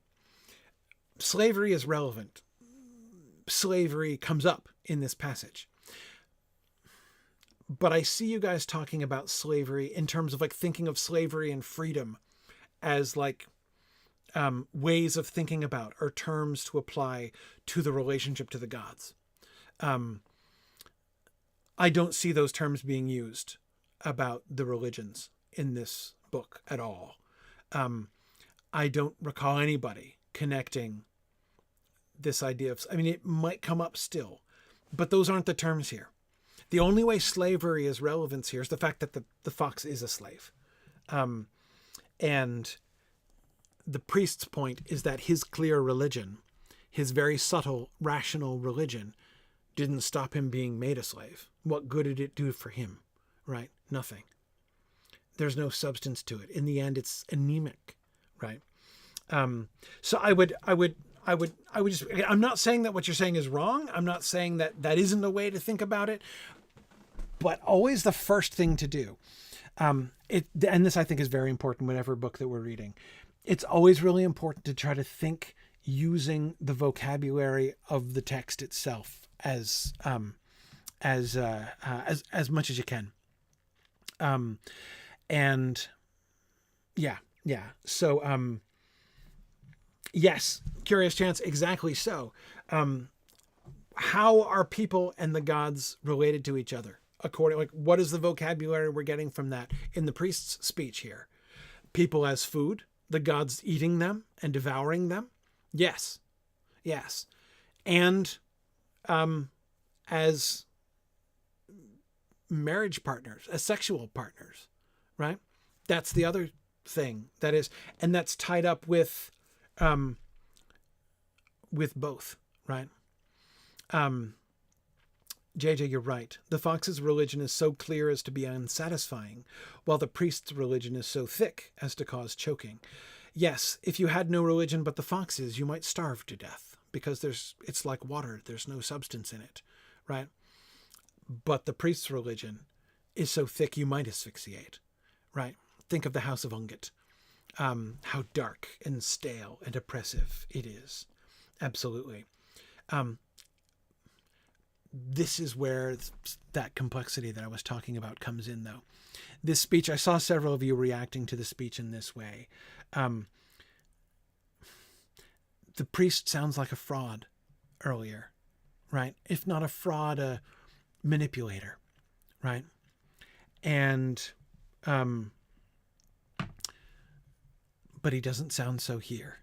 Slavery is relevant. Slavery comes up in this passage. But I see you guys talking about slavery in terms of like thinking of slavery and freedom as like ways of thinking about or terms to apply to the relationship to the gods. I don't see those terms being used about the religions in this book at all. I don't recall anybody connecting this idea of, it might come up still, but those aren't the terms here. The only way slavery is relevant here is the fact that the fox is a slave. And the priest's point is that his clear religion, his very subtle, rational religion, didn't stop him being made a slave. What good did it do for him? Right? Nothing. There's no substance to it. In the end, it's anemic, right? So I would just, I'm not saying that what you're saying is wrong. I'm not saying that that isn't a way to think about it, but always the first thing to do. And this I think is very important whenever book that we're reading. It's always really important to try to think using the vocabulary of the text itself as much as you can. And yeah. So, yes, Curious Chance. Exactly. So, how are people and the gods related to each other? What is the vocabulary we're getting from that in the priest's speech here? People as food, the gods eating them and devouring them. Yes. And, as marriage partners, as sexual partners, right? That's the other thing that is, and that's tied up with both, right? JJ, you're right. The fox's religion is so clear as to be unsatisfying, while the priest's religion is so thick as to cause choking. Yes, if you had no religion but the fox's, you might starve to death, because it's like water. There's no substance in it, right? But the priest's religion is so thick you might asphyxiate, right? Think of the house of Ungit. How dark and stale and oppressive it is. Absolutely. This is where that complexity that I was talking about comes in, though. This speech, I saw several of you reacting to the speech in this way. The priest sounds like a fraud earlier, right? If not a fraud, a manipulator, right? And, but he doesn't sound so here.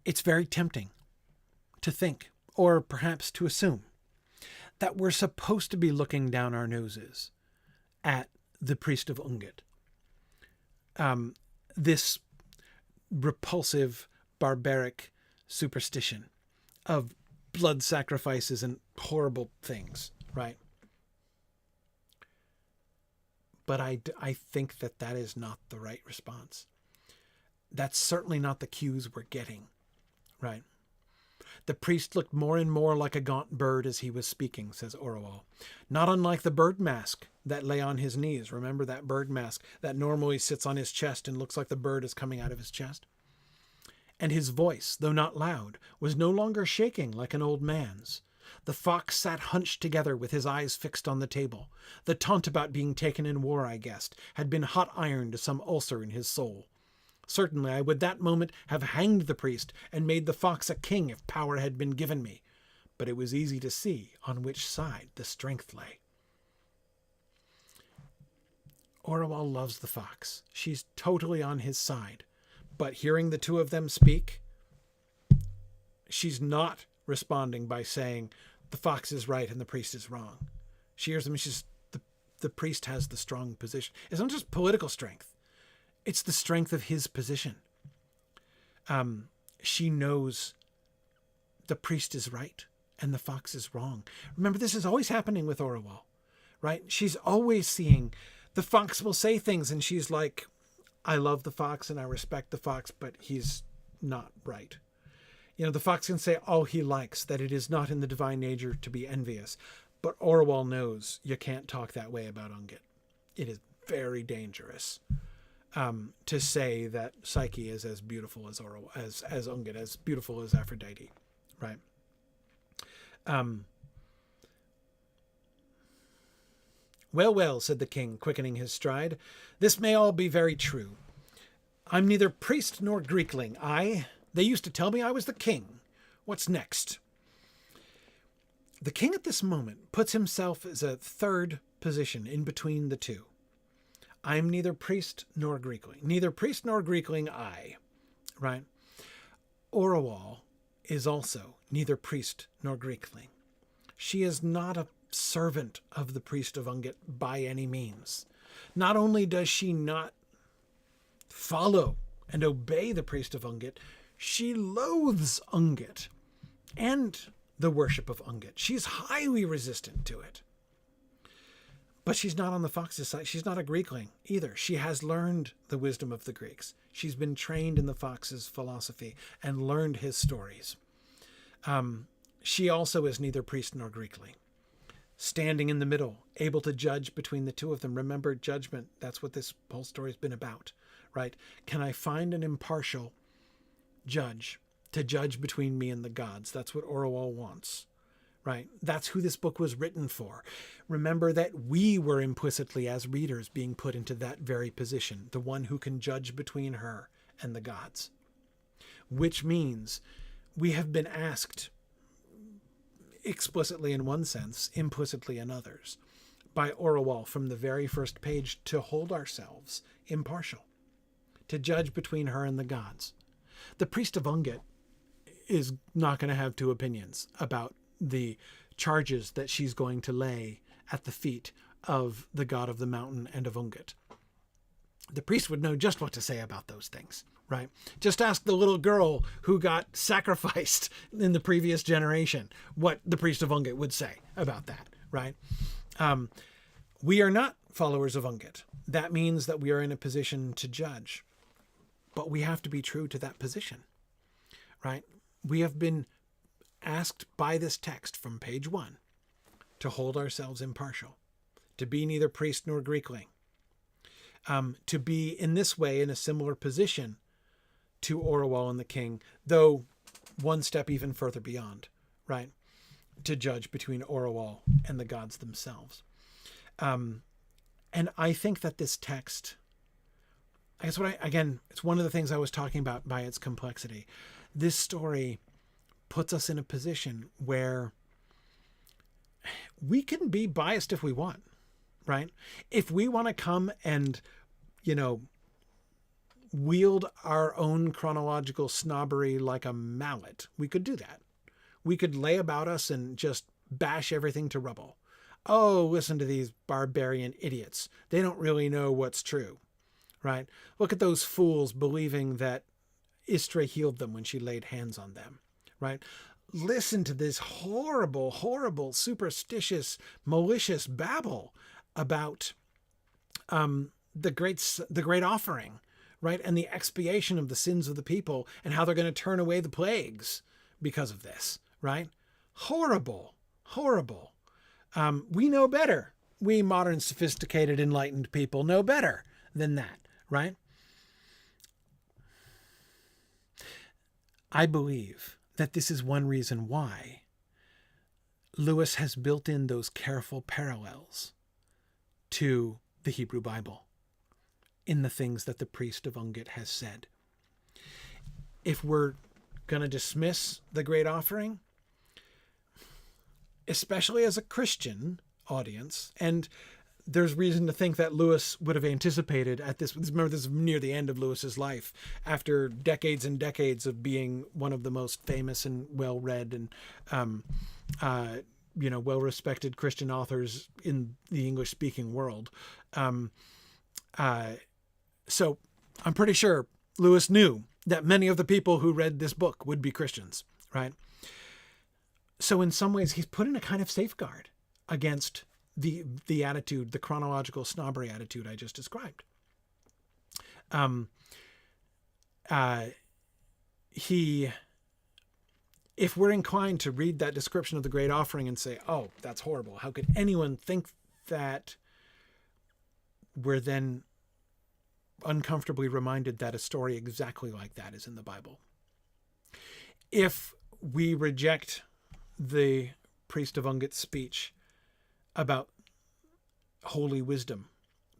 It's very tempting to think, or perhaps to assume, that we're supposed to be looking down our noses at the priest of Ungit. This repulsive, barbaric superstition of blood sacrifices and horrible things, right? But I think that is not the right response. That's certainly not the cues we're getting, right? The priest looked more and more like a gaunt bird as he was speaking, says Orual. Not unlike the bird mask that lay on his knees. Remember that bird mask that normally sits on his chest and looks like the bird is coming out of his chest? And his voice, though not loud, was no longer shaking like an old man's. The fox sat hunched together with his eyes fixed on the table. The taunt about being taken in war, I guessed, had been hot iron to some ulcer in his soul. Certainly I would that moment have hanged the priest and made the fox a king if power had been given me, but it was easy to see on which side the strength lay. Orual loves the fox. She's totally on his side, but hearing the two of them speak, she's not responding by saying the fox is right and the priest is wrong. She hears them, the priest has the strong position. It's not just political strength. It's the strength of his position. She knows the priest is right and the fox is wrong. Remember, this is always happening with Orual, right? She's always seeing the fox will say things and she's like, I love the fox and I respect the fox, but he's not right. You know, the fox can say all he likes, that it is not in the divine nature to be envious. But Orual knows you can't talk that way about Ungit. It is very dangerous. To say that Psyche is as beautiful as Orual, as Ungit, as beautiful as Aphrodite, right? Well, said the king, quickening his stride. This may all be very true. I'm neither priest nor Greekling. They used to tell me I was the king. What's next? The king at this moment puts himself as a third position in between the two. I'm neither priest nor Greekling. Neither priest nor Greekling I, right? Orual is also neither priest nor Greekling. She is not a servant of the priest of Ungit by any means. Not only does she not follow and obey the priest of Ungit, she loathes Ungit and the worship of Ungit. She's highly resistant to it. But she's not on the fox's side. She's not a Greekling either. She has learned the wisdom of the Greeks. She's been trained in the fox's philosophy and learned his stories. She also is neither priest nor Greekling. Standing in the middle, able to judge between the two of them. Remember, judgment, that's what this whole story's been about, right? Can I find an impartial judge to judge between me and the gods? That's what Orual wants. Right? That's who this book was written for. Remember that we were implicitly, as readers, being put into that very position, the one who can judge between her and the gods. Which means we have been asked, explicitly in one sense, implicitly in others, by Orual from the very first page to hold ourselves impartial, to judge between her and the gods. The priest of Ungit is not going to have two opinions about the charges that she's going to lay at the feet of the god of the mountain and of Ungit. The priest would know just what to say about those things, right? Just ask the little girl who got sacrificed in the previous generation what the priest of Ungit would say about that, right? We are not followers of Ungit. That means that we are in a position to judge, but we have to be true to that position, right? We have been asked by this text from page 1 to hold ourselves impartial, to be neither priest nor Greekling, to be in this way in a similar position to Orual and the king, though one step even further beyond, right? To judge between Orual and the gods themselves. And I think that this text, I guess it's one of the things I was talking about by its complexity. This story puts us in a position where we can be biased if we want, right? If we want to come and, wield our own chronological snobbery like a mallet, we could do that. We could lay about us and just bash everything to rubble. Oh, listen to these barbarian idiots. They don't really know what's true, right? Look at those fools believing that Istra healed them when she laid hands on them, right? Listen to this horrible, horrible, superstitious, malicious babble about the great offering, right? And the expiation of the sins of the people and how they're going to turn away the plagues because of this, right? Horrible, horrible. We know better. We modern, sophisticated, enlightened people know better than that, right? I believe that this is one reason why Lewis has built in those careful parallels to the Hebrew Bible in the things that the priest of Ungit has said. If we're going to dismiss the great offering, especially as a Christian audience, and there's reason to think that Lewis would have anticipated at this. Remember, this is near the end of Lewis's life, after decades and decades of being one of the most famous and well-read and well-respected Christian authors in the English-speaking world. So I'm pretty sure Lewis knew that many of the people who read this book would be Christians, right? So in some ways, he's put in a kind of safeguard against the attitude, the chronological snobbery attitude I just described. If we're inclined to read that description of the great offering and say, oh, that's horrible, how could anyone think that, we're then uncomfortably reminded that a story exactly like that is in the Bible. If we reject the priest of Ungit's speech about holy wisdom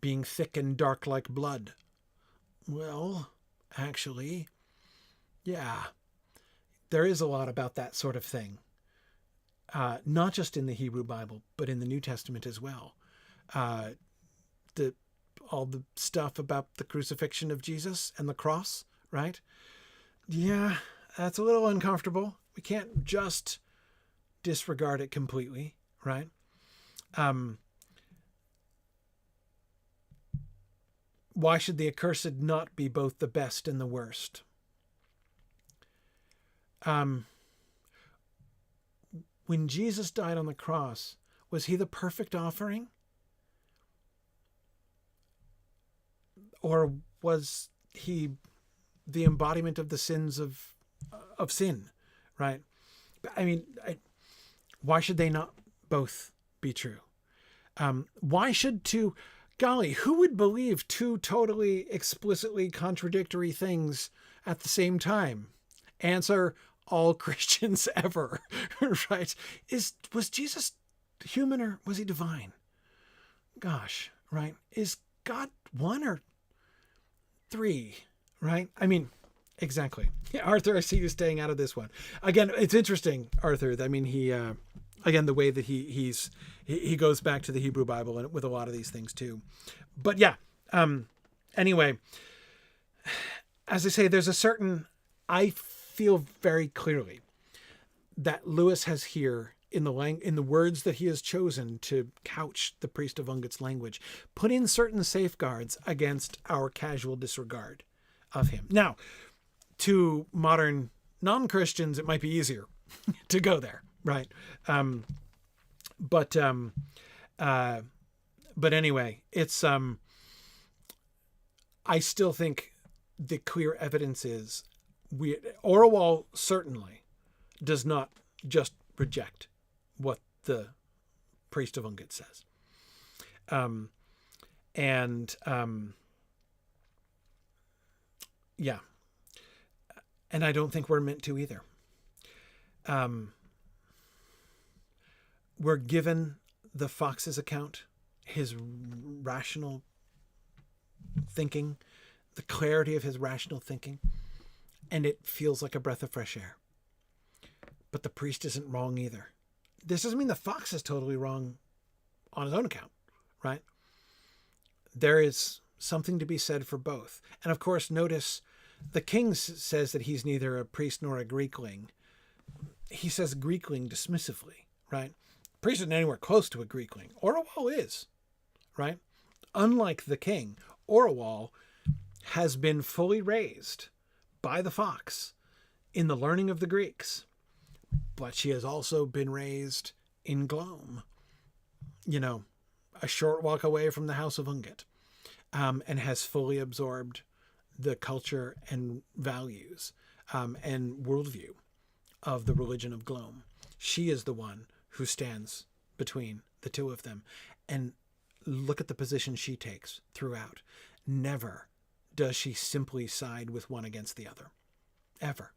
being thick and dark like blood, well, actually, yeah, there is a lot about that sort of thing. Not just in the Hebrew Bible, but in the New Testament as well. All the stuff about the crucifixion of Jesus and the cross, right? Yeah, that's a little uncomfortable. We can't just disregard it completely, right? Why should the accursed not be both the best and the worst? When Jesus died on the cross, was he the perfect offering? Or was he the embodiment of the sins of sin, right? I mean, why should they not both be true? Why should two, golly, who would believe two totally explicitly contradictory things at the same time? Answer, all Christians ever, right? Was Jesus human or was he divine? Gosh, right? Is God one or three, right? I mean, exactly. Yeah, Arthur, I see you staying out of this one. Again, it's interesting, Arthur. I mean, again, the way that he goes back to the Hebrew Bible and with a lot of these things too. But yeah, anyway, as I say, there's a certain, I feel very clearly that Lewis has here in the words that he has chosen to couch the priest of Ungit's language, put in certain safeguards against our casual disregard of him. Now, to modern non-Christians, it might be easier to go there, right? But anyway, it's I still think the clear evidence is Orual certainly does not just reject what the priest of Ungit says. Yeah. And I don't think we're meant to either. We're given the fox's account, his rational thinking, the clarity of his rational thinking, and it feels like a breath of fresh air. But the priest isn't wrong either. This doesn't mean the fox is totally wrong on his own account, right? There is something to be said for both. And of course, notice the king says that he's neither a priest nor a Greekling. He says Greekling dismissively, right? priest isn't anywhere close to a Greekling. Orual is, right? Unlike the king, Orual has been fully raised by the fox in the learning of the Greeks, but she has also been raised in Glom, a short walk away from the house of Ungit, and has fully absorbed the culture and values and worldview of the religion of Glom. She is the one who stands between the two of them. And look at the position she takes throughout. Never does she simply side with one against the other. Ever.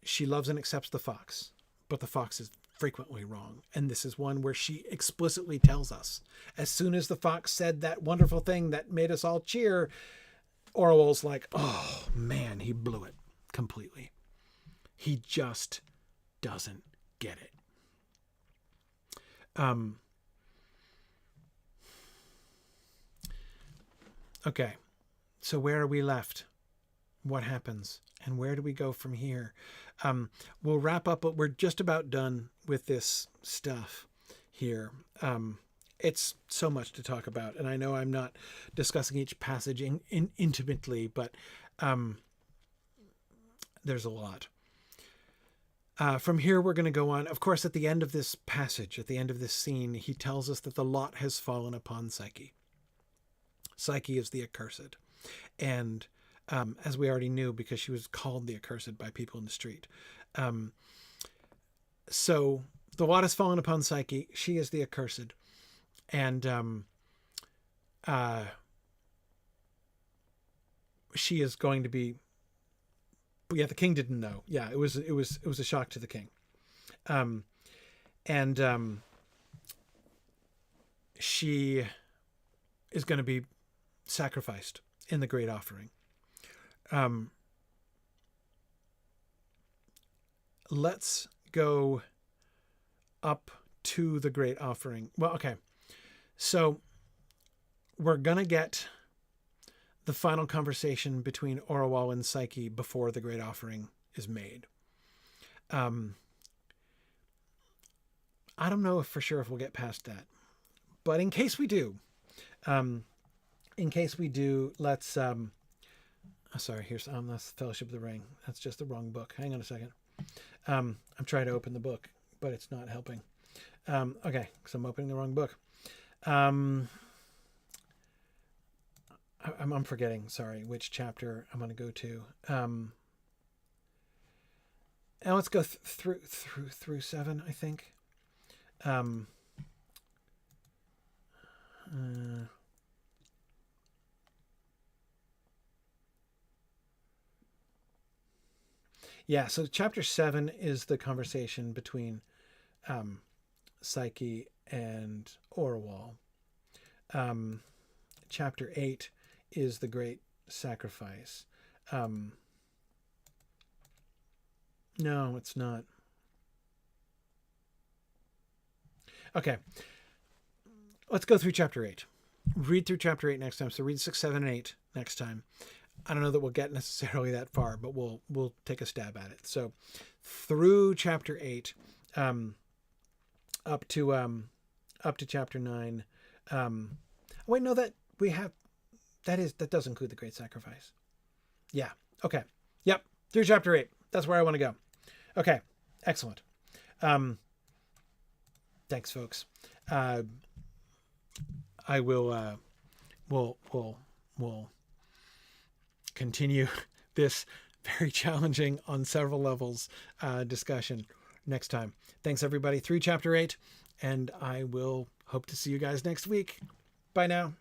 She loves and accepts the fox, but the fox is frequently wrong. And this is one where she explicitly tells us, as soon as the fox said that wonderful thing that made us all cheer, Orual's like, oh man, he blew it completely. He just doesn't get it. Okay, so where are we left? What happens? And where do we go from here? We'll wrap up, but we're just about done with this stuff here. It's so much to talk about, and I know I'm not discussing each passage intimately, but there's a lot. From here, we're going to go on. Of course, at the end of this passage, at the end of this scene, he tells us that the lot has fallen upon Psyche. Psyche is the accursed. And as we already knew, because she was called the accursed by people in the street. So the lot has fallen upon Psyche. She is the accursed. And she is going to be... Yeah, the king didn't know. Yeah, it was a shock to the king. She is going to be sacrificed in the great offering. Let's go up to the great offering. Well, okay. So we're going to get the final conversation between Orual and Psyche before the great offering is made. I don't know for sure if we'll get past that, but in case we do, let's, sorry, here's, that's Fellowship of the Ring. That's just the wrong book. Hang on a second. I'm trying to open the book, but it's not helping. Okay. So I'm opening the wrong book. I'm forgetting, sorry, which chapter I'm going to go to. And let's go through 7, I think. Yeah, so chapter 7 is the conversation between Psyche and Orual. Chapter 8 is the great sacrifice. No, it's not. Okay. Let's go through chapter 8. Read through chapter 8 next time. So read 6, 7, and 8 next time. I don't know that we'll get necessarily that far, but we'll take a stab at it. So through chapter 8, up to chapter 9. Wait, no, that does include the great sacrifice. Yeah. Okay. Yep. Through chapter 8. That's where I want to go. Okay. Excellent. Thanks, folks. I will, we'll continue this very challenging on several levels discussion next time. Thanks, everybody. Through chapter 8, and I will hope to see you guys next week. Bye now.